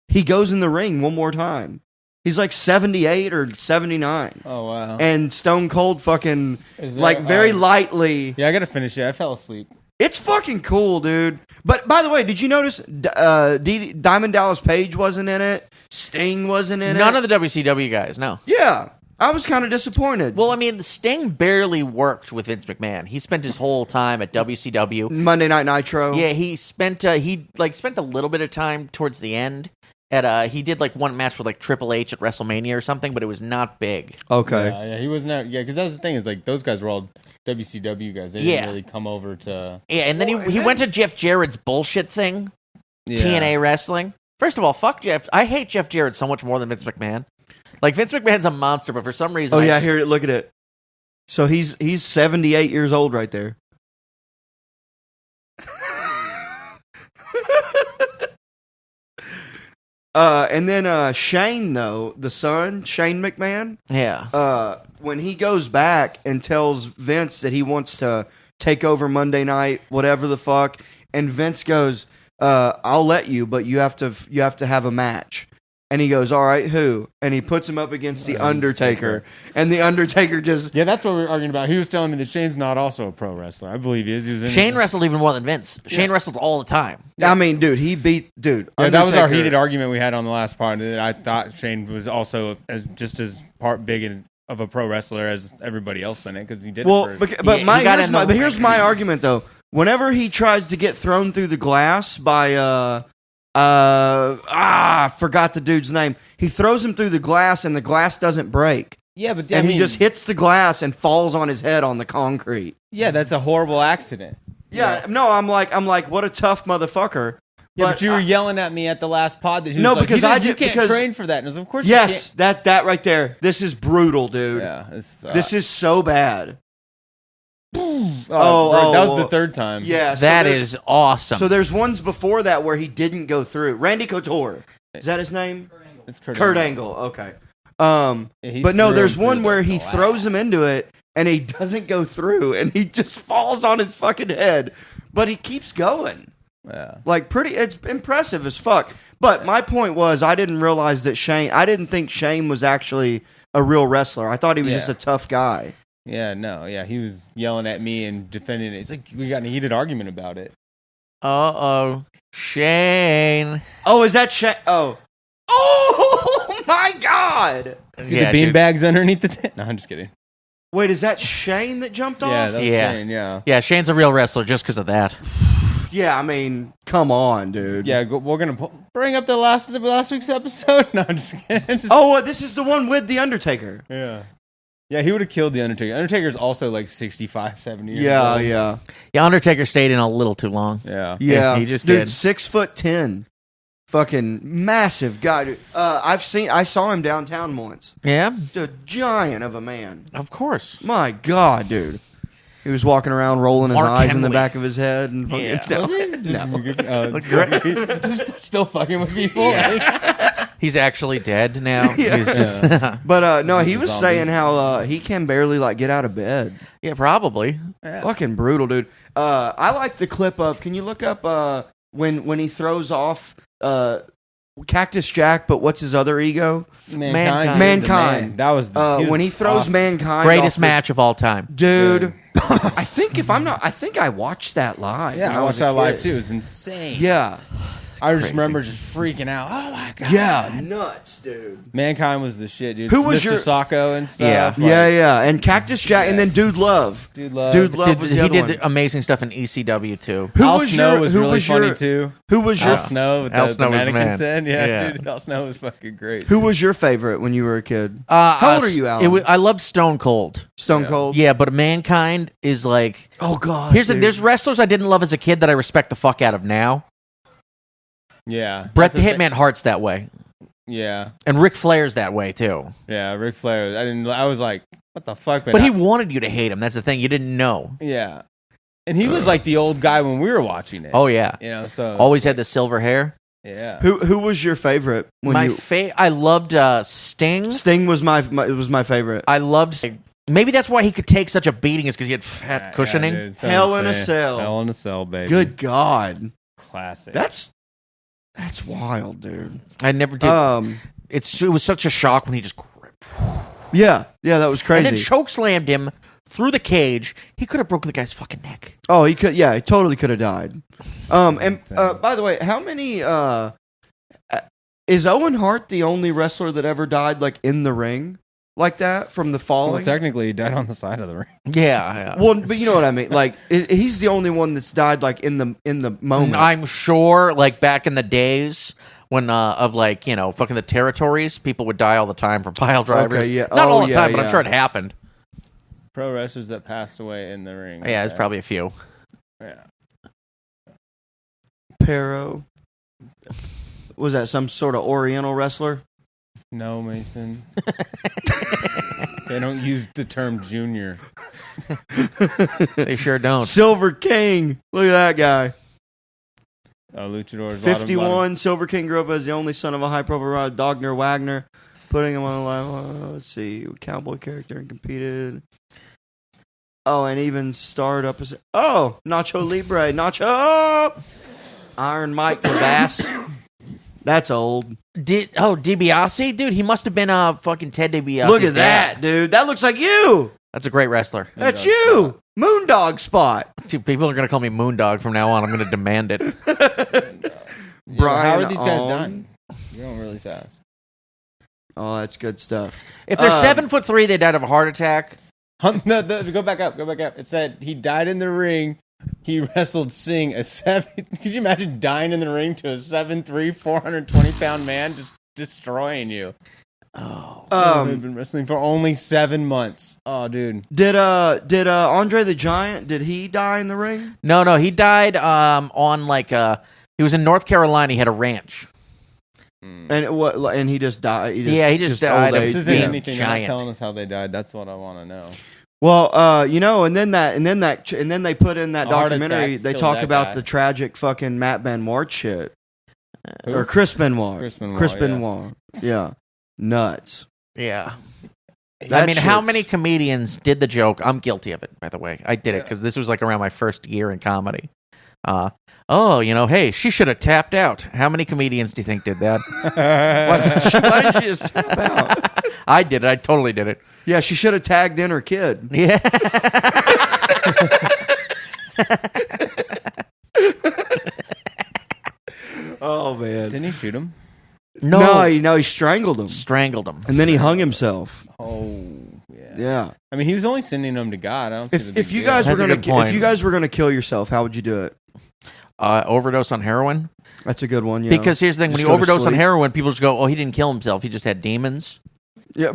he goes in the ring one more time. He's like 78 or 79, Oh wow. and Stone Cold fucking Is like there- very lightly. Yeah, I gotta finish it. I fell asleep. It's fucking cool, dude. But by the way, did you notice Diamond Dallas Page wasn't in it? Sting wasn't in it? None of the WCW guys, no. Yeah. I was kind of disappointed. Well, I mean, Sting barely worked with Vince McMahon. He spent his whole time at WCW. Monday Night Nitro. Yeah, he spent a little bit of time towards the end he did like one match with like Triple H at WrestleMania or something, but it was not big. Okay. Yeah, he was not. Yeah, because that's the thing. Is like those guys were all WCW guys. They didn't really come over to. Yeah, and then he went to Jeff Jarrett's bullshit thing, TNA Wrestling. First of all, fuck Jeff. I hate Jeff Jarrett so much more than Vince McMahon. Like Vince McMahon's a monster, but for some reason, Here, look at it. So he's 78 years old right there. And then Shane, though, the son, Shane McMahon. Yeah. When he goes back and tells Vince that he wants to take over Monday night, whatever the fuck, and Vince goes, "I'll let you, but you have to have a match." And he goes, "All right, who?" And he puts him up against the Undertaker, and the Undertaker just that's what we were arguing about. He was telling me that Shane's not also a pro wrestler. I believe he is. He was in Shane wrestled even more than Vince. Shane wrestled all the time. I mean, dude, he beat Yeah, that was our heated argument we had on the last part. I thought Shane was also just as big of a pro wrestler as everybody else in it because he did. Here's my argument though. Whenever he tries to get thrown through the glass by I forgot the dude's name. He throws him through the glass and the glass doesn't break. Yeah, but he just hits the glass and falls on his head on the concrete. Yeah, that's a horrible accident. Yeah, no, I'm like, what a tough motherfucker. Yeah, but you were yelling at me at the last pod that you can't train for that. And of course, yes, that right there. This is brutal, dude. Yeah, this is so bad. That was the third time. Yeah, that is awesome. So there's ones before that where he didn't go through. Randy Couture, is that his name? It's Kurt Angle. Okay. But no, there's one where he throws him into it and he doesn't go through and he just falls on his fucking head, but he keeps going. Yeah. It's impressive as fuck. But my point was, I didn't realize that I didn't think Shane was actually a real wrestler. I thought he was just a tough guy. Yeah, no, yeah, he was yelling at me and defending it. It's like we got in a heated argument about it. Shane. Oh, is that Shane? Oh my God! See the beanbags underneath the tent? No, I'm just kidding. Wait, is that Shane that jumped off? Yeah, that was Shane, yeah. Shane's a real wrestler just because of that. Yeah, I mean, come on, dude. Yeah, we're gonna bring up the last week's episode. No, I'm just kidding. This is the one with the Undertaker. Yeah. Yeah, he would have killed the Undertaker. Undertaker's also like 65, 70 years old. Yeah. Yeah, Undertaker stayed in a little too long. Yeah. He just dude, did. 6'10", fucking massive guy. Dude. I saw him downtown once. Yeah, A giant of a man. of course. My God, dude. He was walking around rolling his Mark eyes in Henley. the back of his head and fucking. Yeah. Just still fucking with people. He's actually dead now. He's just But no, he was saying how he can barely get out of bed. yeah, probably. Fucking brutal, dude. I like the clip of. Can you look up when he throws off Cactus Jack? But what's his other ego? Mankind. That was when he throws awesome. Mankind. Greatest match of all time, dude. I think I watched that live. Yeah, I watched that live too. It was insane. Yeah. I just remember just freaking out. Oh my God. Yeah, nuts, dude. Mankind was the shit, dude. Who was Mr. your Sacco and stuff. Yeah. And Cactus Jack, and then Dude Love. Dude Love was the he other did one. the amazing stuff in ECW too. Al Snow was really funny too. Who was your Al Snow? With Al the Snow was mannequin man. tent? Yeah, Yeah. dude. Al Snow was fucking great. Who was your favorite when you were a kid? How old are you, Alan? I loved Stone Cold. Stone Cold. Yeah, but Mankind is like. Oh God. There's wrestlers I didn't love as a kid that I respect the fuck out of now. Yeah. Bret the Hitman Hart's that way. Yeah. And Ric Flair's that way too. Yeah, Ric Flair. I was like, what the fuck? But he wanted you to hate him. That's the thing. You didn't know. Yeah. And he was like the old guy when we were watching it. Oh yeah. You know, so always had the silver hair. Yeah. Who was your favorite? I loved Sting. Sting was my favorite. I loved. Maybe that's why he could take such a beating is because he had fat cushioning. Yeah, dude, so Hell in a insane. Cell. Hell in a Cell, baby. Good God. Classic. That's wild, dude. I never did. It was such a shock when he just. Yeah, that was crazy. And then chokeslammed him through the cage. He could have broken the guy's fucking neck. Oh, he could. Yeah, he totally could have died. And by the way, how many? Is Owen Hart the only wrestler that ever died in the ring like that from the falling? Well, technically, he died on the side of the ring. Yeah. Well, but you know what I mean. He's the only one that's died in the moment. I'm sure, back in the days when of like fucking the territories, people would die all the time from pile drivers. Okay, yeah. Not Oh, all the yeah, time, but yeah. I'm sure it happened. Pro wrestlers that passed away in the ring. Yeah, there's probably a few. Yeah. Pero. Was that some sort of Oriental wrestler? No, Mason. They don't use the term junior. They sure don't. Silver King. Look at that guy. Luchadors. 51. Silver King grew up as the only son of a high-profile Dogner Wagner, putting him on the line. Let's see. Cowboy character and competed. Oh, and even starred up as... Oh, Nacho Libre. Nacho! Iron Mike the Bass. That's old. DiBiase? Dude, he must have been fucking Ted DiBiase. Look at that, dude. That looks like you. That's a great wrestler. That's you. Moondog Spot. Dude, people are going to call me Moondog from now on. I'm going to demand it. Brian, how are these guys on. dying? You're going really fast. Oh, that's good stuff. If they're 7'3", they died of a heart attack. No, go back up. It said he died in the ring. He wrestled Singh, a 7. Could you imagine dying in the ring to a 7'3", 420-pound man just destroying you? Oh, We've been wrestling for only 7 months. Oh, dude. Did Andre the Giant? Did he die in the ring? no, he died on like he was in North Carolina. He had a ranch. And what? And he just died. He just died old of age. This isn't being anything. They're not giant. telling us how they died. That's what I want to know. Well, and then they put in that A heart documentary. attack They killed talk that about guy. the tragic fucking Matt Benoit shit, Who? or Chris Benoit. Chris Benoit, Benoit. Yeah, nuts. Yeah. That I mean, how shit's- many comedians did the joke? I'm guilty of it, by the way. I did it because this was like around my first year in comedy. Hey, she should have tapped out. How many comedians do you think did that? Why did you just tap out? I did it. I totally did it. Yeah, she should have tagged in her kid. Yeah. Oh man. Didn't he shoot him? No. No, he strangled him, Strangled him. and then he hung himself. Oh, yeah. Yeah. I mean, he was only sending them to God. I don't see the big If you deal. guys were That's a gonna good point. if you guys were gonna kill yourself, how would you do it? Overdose on heroin? That's a good one. Yeah. Because here's the thing. When Just you go to overdose on sleep. heroin, people just go, oh, he didn't kill himself. He just had demons. Yeah.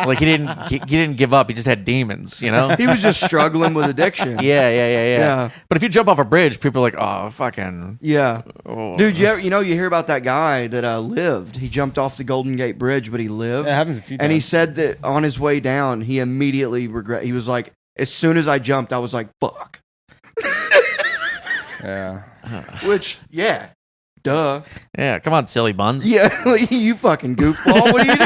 Like, he didn't give up. He just had demons, you know? He was just struggling with addiction. Yeah. Yeah. But if you jump off a bridge, people are like, oh, fucking... Yeah. Oh. Dude, you hear about that guy that lived. He jumped off the Golden Gate Bridge, but he lived. It happens a few times. And he said that on his way down, he immediately he was like, as soon as I jumped, I was like, fuck. Yeah. Which, yeah. Duh. Yeah, come on, silly buns. Yeah, you fucking goofball. What are you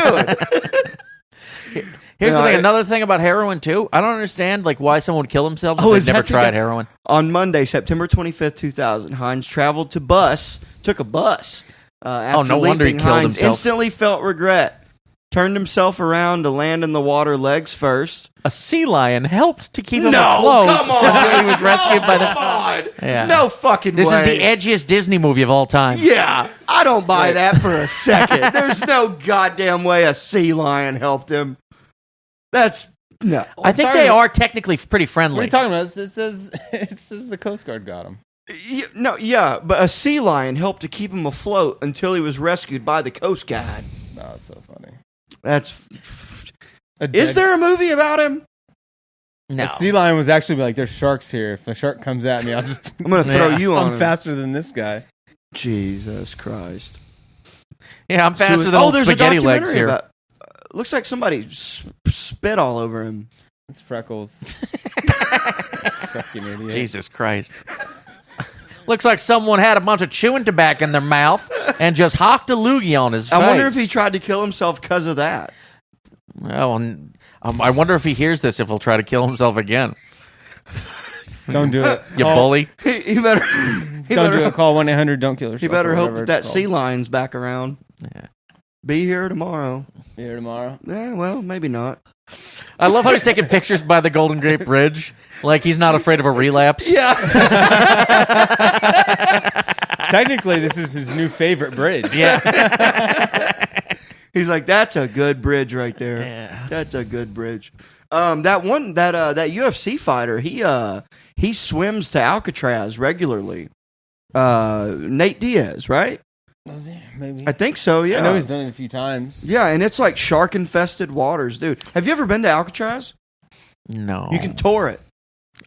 doing? Here's No, the thing. I- Another thing about heroin, too. I don't understand like why someone would kill themselves Oh, if is they've never that the tried guy- heroin. On Monday, September 25th, 2000, Hines traveled took a bus. After no wonder he leaping, killed Hines himself. instantly felt regret. Turned himself around to land in the water legs first. A sea lion helped to keep him No, afloat come on. until he was rescued by the... Come on. Yeah. No fucking This way. is the edgiest Disney movie of all time. Yeah, I don't buy that for a second. There's no goddamn way a sea lion helped him. That's no. I think Sorry, they but- are technically pretty friendly. What are you talking about? It says the Coast Guard got him. Yeah, but a sea lion helped to keep him afloat until he was rescued by the Coast Guard. Oh, it's so funny. That's. A Is dead- there a movie about him? No. A sea lion was actually like, there's sharks here. If a shark comes at me, I'll just. I'm gonna throw Yeah. you on I'm him. faster than this guy. Jesus Christ! Yeah, I'm faster than old there's a spaghetti legs documentary here. about. Looks like somebody spit all over him. It's Freckles. Fucking idiot. Jesus Christ. Looks like someone had a bunch of chewing tobacco in their mouth and just hocked a loogie on his face. I wonder if he tried to kill himself because of that. Oh, and, I wonder if he hears this, if he'll try to kill himself again. Don't do it. You Call- bully. He better. Don't do it. Call 1-800. Don't kill yourself. He better or hope whatever that it's sea called. lion's back around. Yeah. Be here tomorrow. Here tomorrow. Yeah, well, maybe not. I love how he's taking pictures by the Golden Gate Bridge. Like he's not afraid of a relapse. Yeah. Technically, this is his new favorite bridge. Yeah. He's like, that's a good bridge right there. Yeah. That's a good bridge. That UFC fighter, he swims to Alcatraz regularly. Nate Diaz, right? Maybe. I think so. Yeah, I know he's done it a few times. Yeah, and it's like shark infested waters, dude. Have you ever been to Alcatraz? No. You can tour it,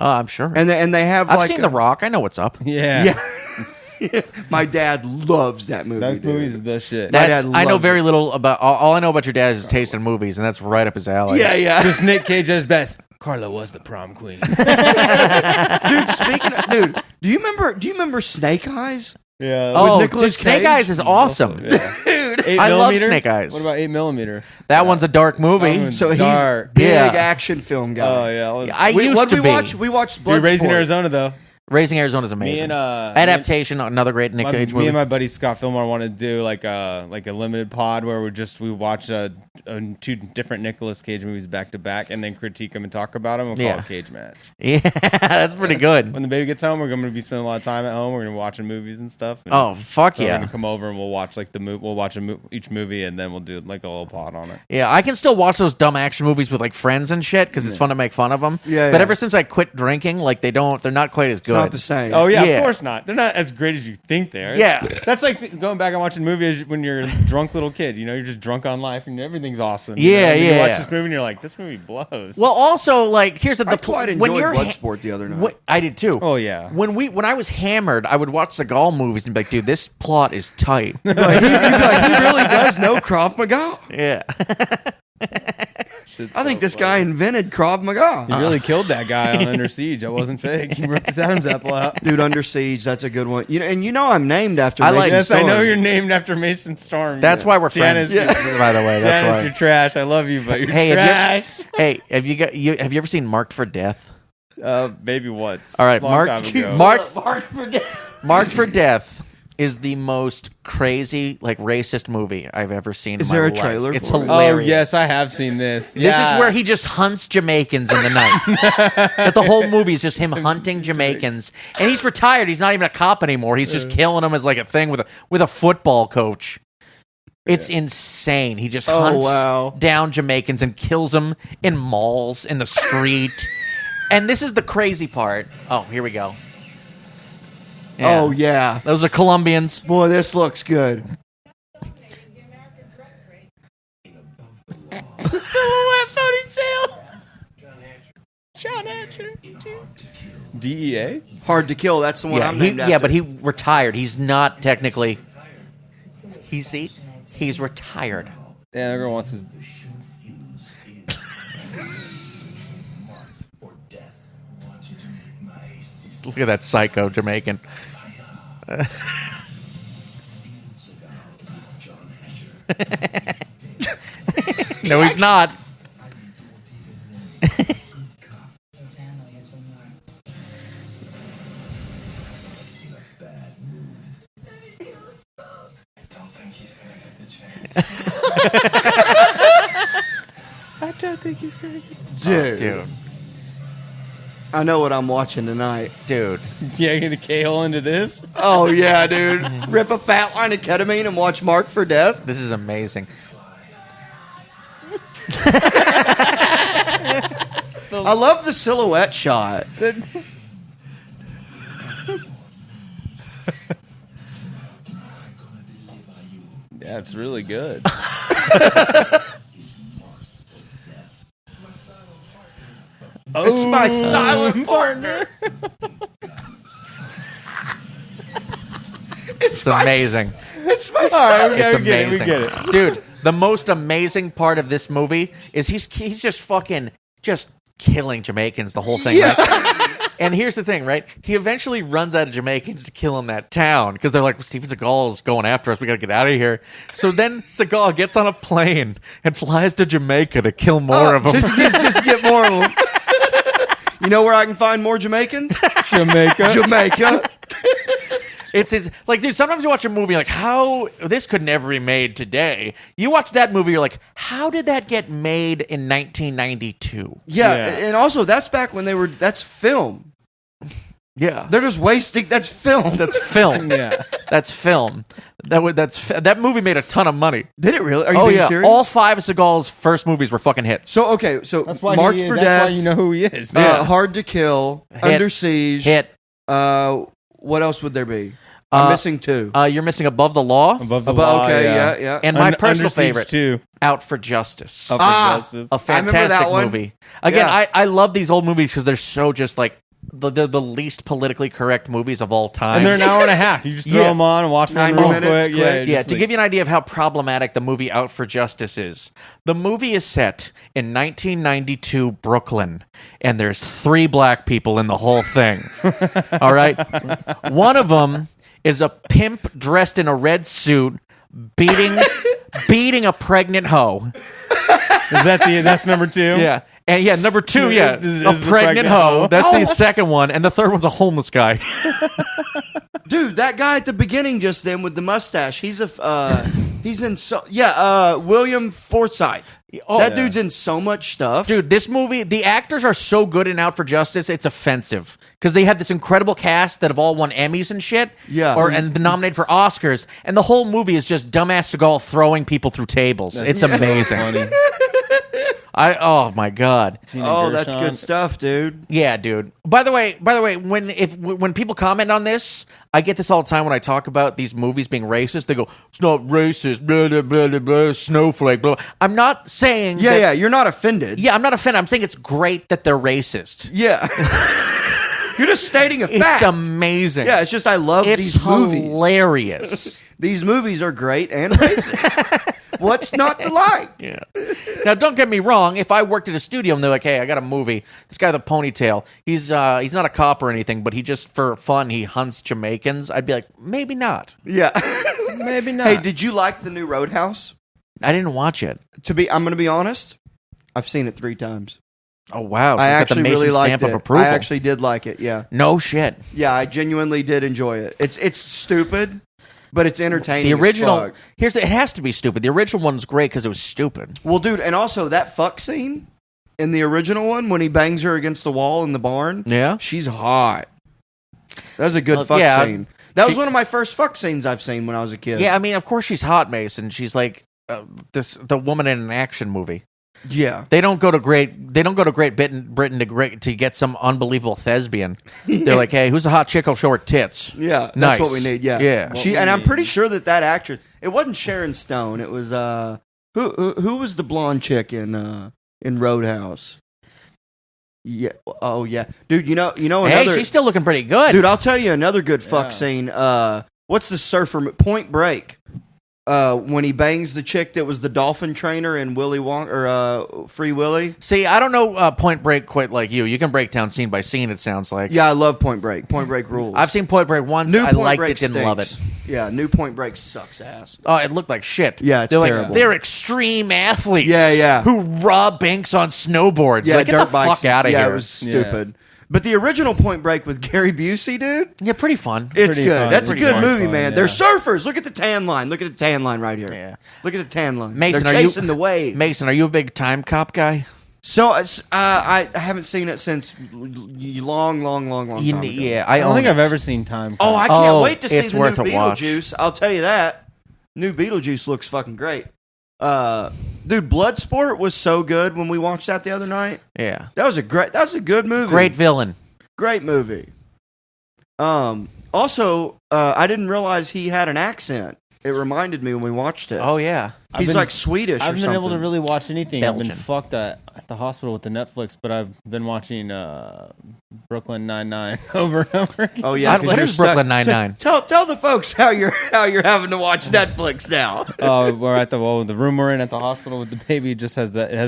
Oh, I'm sure. and they have I've like seen The Rock. I know what's up. Yeah. Yeah. My dad loves that movie. That dude. movie's the shit. My That's, dad I know loves very it. little about. All I know about your dad is his taste in movies, and that's right up his alley. Yeah. Just Nick Cage at his best. Carla was the prom queen. Dude, do you remember Snake Eyes? Yeah. Oh, Nicolas dude, Snake Cage? Eyes is awesome. Yeah. Dude. 8 I love millimeter? Snake Eyes. What about 8mm? That one's a dark movie. So he's Dark. big Yeah. action film guy. Oh yeah. I used to be. We watched Bloodsport. Dude, Raising Arizona though. Raising Arizona is amazing. Me and Adaptation, another great Nick Cage me movie. and my buddy Scott Fillmore wanted to do like a limited pod where we watch two different Nicolas Cage movies back to back and then critique them and talk about them. We'll call Yeah. it Cage Match. Yeah, that's pretty good. When the baby gets home, we're going to be spending a lot of time at home. We're going to be watching movies and stuff. And Oh, fuck so we're yeah. going to come over and we'll watch like we'll watch each movie and then we'll do like a little pod on it. Yeah, I can still watch those dumb action movies with like friends and shit because it's fun to make fun of them. Yeah, But yeah. ever since I quit drinking, like they're not quite as It's good. not the same. Oh yeah, Yeah. of course not. They're not as great as you think they are. Yeah. That's like going back and watching movies when you're a drunk little kid. You know, you're just drunk on life and everything's awesome. you Yeah, know? And then yeah. You watch this movie and you're like, this movie blows. Well, also like here's the I quite when enjoyed you're Bloodsport the other night. I did too. Oh yeah. When I was hammered, I would watch Seagal movies and be like, dude, this plot is tight. You'd be like, he really does know Krav Maga. Yeah. I think this guy invented Krav He Maga. really killed that guy on Under Siege. I wasn't fake. He ripped his Adam's apple out. Dude, Under Siege, that's a good one. And I'm named after I Mason like- Yes, I know Storm. you're named after Mason Storm. That's why we're friends. Janice, By the way, that's Janice, why. you're trash. I love you, but you're Hey, trash. Have you ever seen Marked for Death? Maybe once. All right, Long time ago. Marked for Death is the most crazy, like racist movie I've ever seen. Is in my there a life. trailer It's for it? Oh hilarious. yes, I have seen this. This is where he just hunts Jamaicans in the night. That the whole movie is just him hunting Jamaicans, and he's retired. He's not even a cop anymore. He's just killing them as like a thing with a football coach. It's insane. He just hunts wow. down Jamaicans and kills them in malls, in the street. And this is the crazy part. Oh, here we go. Yeah. Oh, yeah. Those are Colombians. Boy, this looks good. Silhouette ponytail. John Hatcher. DEA. Hard to Kill. That's the one Yeah, I'm named after. yeah, but he retired. He's not technically. He's retired. Yeah, everyone wants his. Look at that psycho Jamaican. No, he's not. I don't think he's gonna get. Dude, I know what I'm watching tonight. Dude. Yeah, you're gonna K-hole into this. Oh, yeah, dude. Rip a fat line of ketamine and watch Marked for Death. This is amazing. I love the silhouette shot. Yeah, it's really good. It's my silent partner. It's amazing. It's my All right, silent we It's get it. amazing. We get it. Dude, the most amazing part of this movie is he's just fucking just killing Jamaicans the whole thing. Yeah. Right? And here's the thing, right? He eventually runs out of Jamaicans to kill in that town because they're like, well, Steven Seagal's going after us. We got to get out of here. So then Seagal gets on a plane and flies to Jamaica to kill more of them. just get more of them. You know where I can find more Jamaicans? Jamaica. Jamaica. It's like, dude, sometimes you watch a movie like, how this could never be made today. You watch that movie, you're like, how did that get made in 1992? Yeah, Yeah. and also that's back when that's film. Yeah. They're just wasting. That's film. That's film. Yeah. That's film. That movie made a ton of money. Did it really? Are you Oh being yeah, serious? all 5 of Seagal's first movies were fucking hits. So okay, so That's why Marked for Death. why you know who he is. Yeah. Hard to Kill, Hit. Under Siege. Hit. What else would there be? I'm missing 2. You're missing Above the Law. Above the Law. Okay, yeah. And my Under personal Siege favorite, 2. Out for Justice. Up for Justice. A I remember that fantastic one. movie. Again, Yeah. I love these old movies because they're so just like they're the least politically correct movies of all time. And they're an hour and a half. You just throw Yeah. them on and watch them 90 real minutes, quick. quick. Yeah, Yeah, to give you an idea of how problematic the movie Out for Justice is, the movie is set in 1992 Brooklyn, and there's 3 black people in the whole thing. All right? One of them is a pimp dressed in a red suit beating a pregnant hoe. Is that's number 2? Yeah. And yeah, number 2, Is a the pregnant pregnant hoe. hoe. That's the second one, and the third one's a homeless guy. Dude, that guy at the beginning just then with the mustache, he's in William Forsythe. Oh, That dude's in so much stuff. Dude, this movie, the actors are so good in Out for Justice, it's offensive. Because they have this incredible cast that have all won Emmys and shit. Yeah. And been nominated for Oscars. And the whole movie is just dumbass Seagal throwing people through tables. It's amazing. Funny. Oh my god. Oh, that's good stuff, dude. Yeah, dude. By the way, when people comment on this, I get this all the time when I talk about these movies being racist. They go, "It's not racist, blah blah blah blah, blah snowflake, blah." I'm not saying Yeah, you're not offended. Yeah, I'm not offended. I'm saying it's great that they're racist. Yeah. You're just stating a fact. It's amazing. Yeah, it's just I love It's these movies. hilarious. These movies are great and racist. What's not to like? Yeah. Now, don't get me wrong. If I worked at a studio and they're like, "Hey, I got a movie. This guy with a ponytail. He's not a cop or anything, but he just for fun he hunts Jamaicans." I'd be like, maybe not. Yeah. Maybe not. Hey, did you like the new Roadhouse? I didn't watch it. I'm going to be honest. I've seen it 3 times. Oh wow! So I it's got the actually Mason really liked stamp it. of approval. I actually did like it. Yeah. No shit. Yeah, I genuinely did enjoy it. It's stupid, but it's entertaining. The original. As fuck. It has to be stupid. The original one's great because it was stupid. Well, dude, and also that fuck scene in the original one when he bangs her against the wall in the barn. Yeah. She's hot. That was a good Well, fuck yeah, scene. That was she- one of my first fuck scenes I've seen when I was a kid. Yeah, I mean, of course she's hot, Mason. She's like the woman in an action movie. Yeah. They don't go to Great Britain to get some unbelievable thespian. They're like, hey, who's a hot chick? I'll show her tits. Yeah, that's Nice. what we need. Yeah, Yeah. And I'm pretty sure that actress. It wasn't Sharon Stone. It was who was the blonde chick in Roadhouse? Yeah. Oh yeah, dude. You know. Hey, Another, she's still looking pretty good. dude. I'll tell you another good fuck Yeah. scene. What's the surfer? Point Break. When he bangs the chick that was the dolphin trainer in Willy Wonka or Free Willy. See, I don't know Point Break quite like you. You can break down scene by scene, it sounds like. Yeah, I love Point Break. Point Break rules. I've seen Point Break once. I Point liked Break it, didn't love it. stinks. Yeah, New Point Break sucks ass. Oh, it looked like shit. Yeah, it's they're terrible. Like, they're extreme athletes. Yeah, yeah. Who rob banks on snowboards. Yeah, Like, get dirt the bikes. fuck out of yeah, here. it was stupid. But the original Point Break with Gary Busey, dude, Yeah, pretty fun. it's Pretty good. fun. That's a Pretty good fun, movie, fun, man. yeah. They're surfers. Look at the tan line. Look at the tan line right here. Yeah. Look at the tan line. Mason, They're are you- chasing the wave. Mason, are you a big time cop guy? So I haven't seen it since long time ago. Yeah, I don't own think it. I've ever seen Time Oh, Cop. I can't Oh, wait to see it's the new worth a watch. Beetlejuice. I'll tell you that. New Beetlejuice looks fucking great. Dude, Bloodsport was so good when we watched that the other night. Yeah. That was a good movie. Great villain. Great movie. Also, I didn't realize he had an accent. It reminded me when we watched it. Oh, yeah. He's been- like Swedish. I or haven't been something. able to really watch anything. I've Belgian. been fucked at the hospital with the Netflix, but I've been watching Brooklyn Nine-Nine over and over again. Oh yeah, 'cause What you're is Brooklyn Nine-Nine? Tell the folks how you're having to watch Netflix now. We're at the room we're in at the hospital with the baby. It has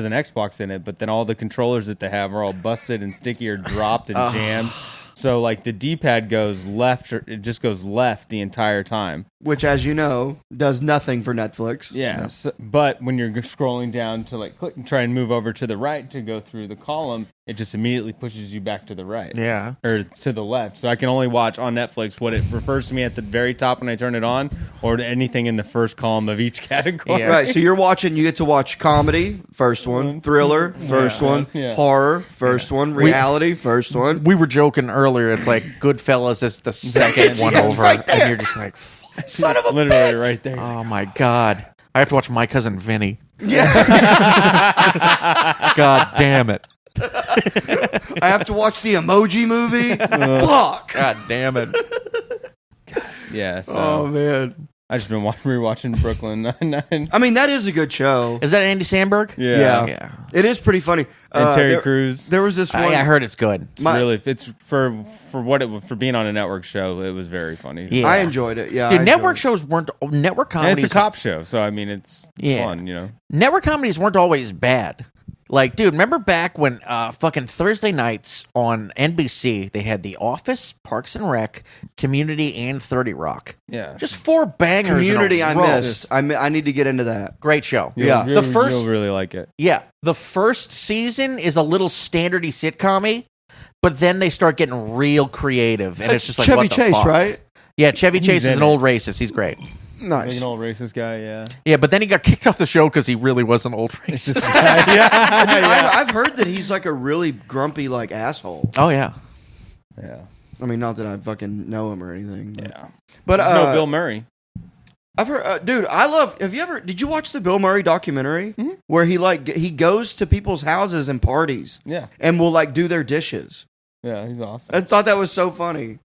an Xbox in it, but then all the controllers that they have are all busted and sticky or dropped and jammed. So like the D-pad goes left, or it just goes left the entire time. Which, as you know, does nothing for Netflix. Yeah, but when you're scrolling down to like click and try and move over to the right to go through the column, it just immediately pushes you back to the right. Yeah. Or to the left. So I can only watch on Netflix what it refers to me at the very top when I turn it on, or to anything in the first column of each category. Yeah. Right, so you get to watch comedy, first one, thriller, first one, Yeah. horror, first one, reality, first one. We were joking earlier. It's like Goodfellas is the second one Yeah, over. right there. And you're just like, fuck. Son of a Literally bitch. right there. Oh, my God. I have to watch My Cousin Vinny. Yeah, God damn it. I have to watch the Emoji Movie. Fuck. God damn it. Yeah. So Oh man. I just been rewatching Brooklyn Nine-Nine. I mean, that is a good show. Is that Andy Samberg? Yeah. Yeah. It is pretty funny. And Terry there- Crews. There was this one. I heard it's good. It's for being on a network show. It was very funny. Yeah. I enjoyed it. Yeah, Dude, I network enjoyed shows weren't network And comedies. it's a cop show, so I mean, it's Yeah. fun. Network comedies weren't always bad. Like, dude, remember back when fucking Thursday nights on NBC, they had The Office, Parks and Rec, Community, and 30 Rock. Yeah. Just 4 bangers. Community. in a I row. missed. I need to get into that. Great show. Yeah. You'll really like it. Yeah. The first season is a little standardy sitcom-y, but then they start getting real creative, and it's just like, Chevy what the Chase, fuck? right? Yeah, Chevy Chase is in an it. old racist. He's great. Like Nice. an old racist guy, yeah. Yeah, but then he got kicked off the show because he really was an old racist. I've heard that he's like a really grumpy like asshole. Oh, yeah. Yeah. I mean, not that I fucking know him or anything. Yeah. But There's no Bill Murray. I've heard, dude. I love. Did you watch the Bill Murray documentary where he goes to people's houses and parties Yeah. and will like do their dishes? Yeah, he's awesome. I thought that was so funny.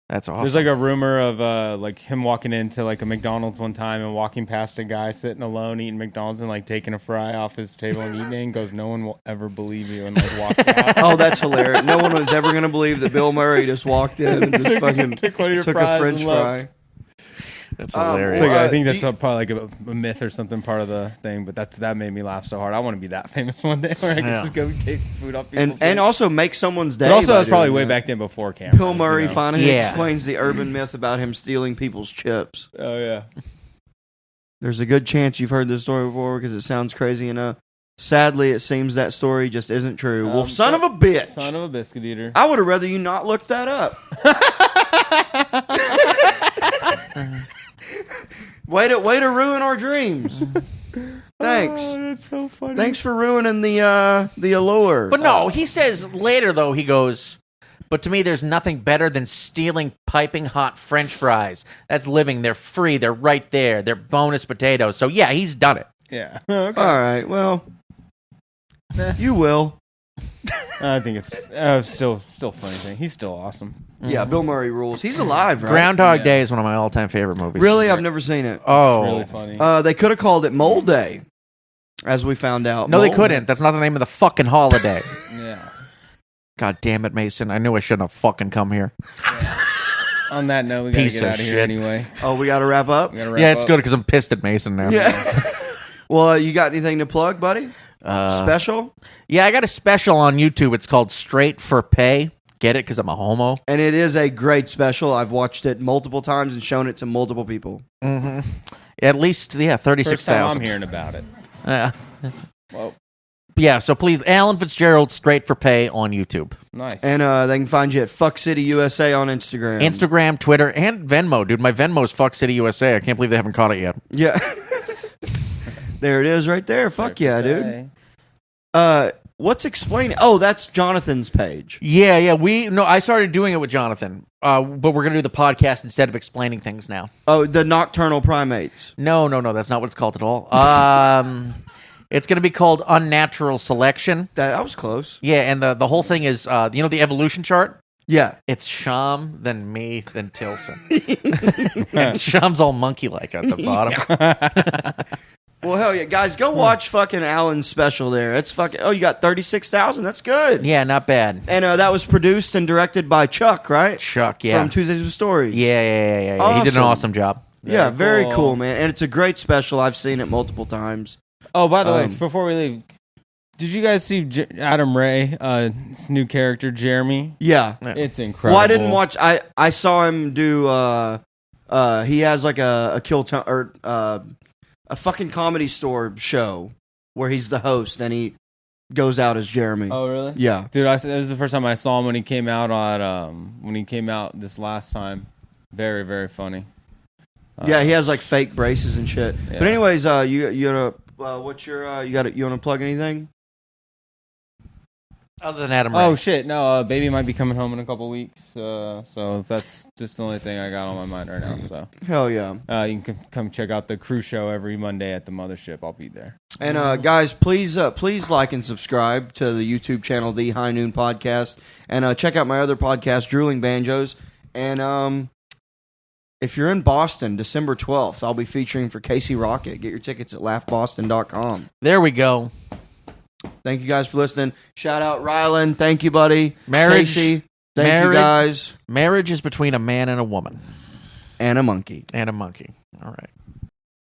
That's awesome. There's like a rumor of like him walking into like a McDonald's one time and walking past a guy sitting alone eating McDonald's and like taking a fry off his table and eating it and goes, "No one will ever believe you," and like walks out. Oh, that's hilarious. No one was ever gonna believe that Bill Murray just walked in and just fucking Took one of your took fries a French and left. fry. That's Um, hilarious. It's like, Well, I think do that's you- probably like a myth or something, part of the thing. But that made me laugh so hard. I want to be that famous one day where I can Yeah. just go take food off people's And also make someone's day. But also, by that's probably doing way that. back then before cameras. Bill Murray finally Yeah. explains the urban myth about him stealing people's chips. Oh yeah. There's a good chance you've heard this story before because it sounds crazy enough. Sadly, it seems that story just isn't true. Well, son of a bitch. Son of a biscuit eater. I would have rather you not looked that up. way to ruin our dreams. Thanks. Oh, that's so funny. Thanks for ruining the allure. But no, he says later, though, he goes, "But to me, there's nothing better than stealing piping hot French fries. That's living. They're free. They're right there. They're bonus potatoes." So, yeah, he's done it. Yeah. Okay. All right. Well, you will. I think it's still a funny thing. He's still awesome. Yeah, Bill Murray rules. He's alive, right? Groundhog Yeah. Day is one of my all-time favorite movies. Really? I've never seen it. Oh. It's really funny. They could have called it Mole Day, as we found out. No, they Mole- couldn't. That's not the name of the fucking holiday. Yeah. God damn it, Mason. I knew I shouldn't have fucking come here. On that note, we gotta Piece get of out of here shit. anyway. Oh, we got to wrap up? We gotta wrap Yeah, it's up. good because I'm pissed at Mason now. Yeah. Well, you got anything to plug, buddy? Special? Yeah, I got a special on YouTube. It's called Straight for Pay. Get it? Because I'm a homo. And it is a great special. I've watched it multiple times and shown it to multiple people. At least, yeah, First time 36,000. I'm hearing about it. Well, Yeah, so please, Alan Fitzgerald, Straight for Pay on YouTube. nice. And they can find you at Fuck City USA on Instagram. Instagram, Twitter, and Venmo. Dude, my Venmo's Fuck City USA. I can't believe they haven't caught it yet. Yeah. There it is right there. Fuck yeah, dude. Okay. What's explaining? Oh, that's Jonathan's page. Yeah, I started doing it with Jonathan, but we're going to do the podcast instead of explaining things now. Oh, the Nocturnal Primates. No, that's not what it's called at all. It's going to be called Unnatural Selection. That was close. Yeah, and the whole thing is, the evolution chart? Yeah. It's Sham, then me, then Tilson. And Sham's all monkey-like at the bottom. Well, hell yeah, guys, go watch fucking Alan's special there. It's fucking. Oh, you got 36,000. That's good. Yeah, not bad. And that was produced and directed by Chuck, right? Chuck, yeah. From Tuesdays with Stories. Yeah. He did an Awesome. awesome job. Yeah, very cool. cool, man. And it's a great special. I've seen it multiple times. Oh, by the way, Um, before we leave, did you guys see Adam Ray, his new character, Jeremy? Yeah. It's incredible. Well, I didn't watch. I saw him do. He has like a kill time or a fucking Comedy Store show where he's the host and he goes out as Jeremy. Oh, really? Yeah. Dude, this is the first time I saw him when he came out this last time. Very, very funny. Yeah, he has like fake braces and shit. Yeah. But anyways, you gonna what's your you want to plug anything? Other than Adam Oh Ray. shit! No, baby might be coming home in a couple weeks. So that's just the only thing I got on my mind right now. So Hell yeah. you can come check out the crew show every Monday at the mothership. I'll be there. And guys, please like and subscribe to the YouTube channel, The High Noon Podcast, and check out my other podcast, Drooling Banjos. And if you're in Boston, December 12th, I'll be featuring for Casey Rocket. Get your tickets at laughboston.com. There we go. Thank you guys for listening. Shout out Rylan. Thank you, buddy. Marriage. Casey. Thank you guys. Marriage is between a man and a woman. And a monkey. And a monkey. All right.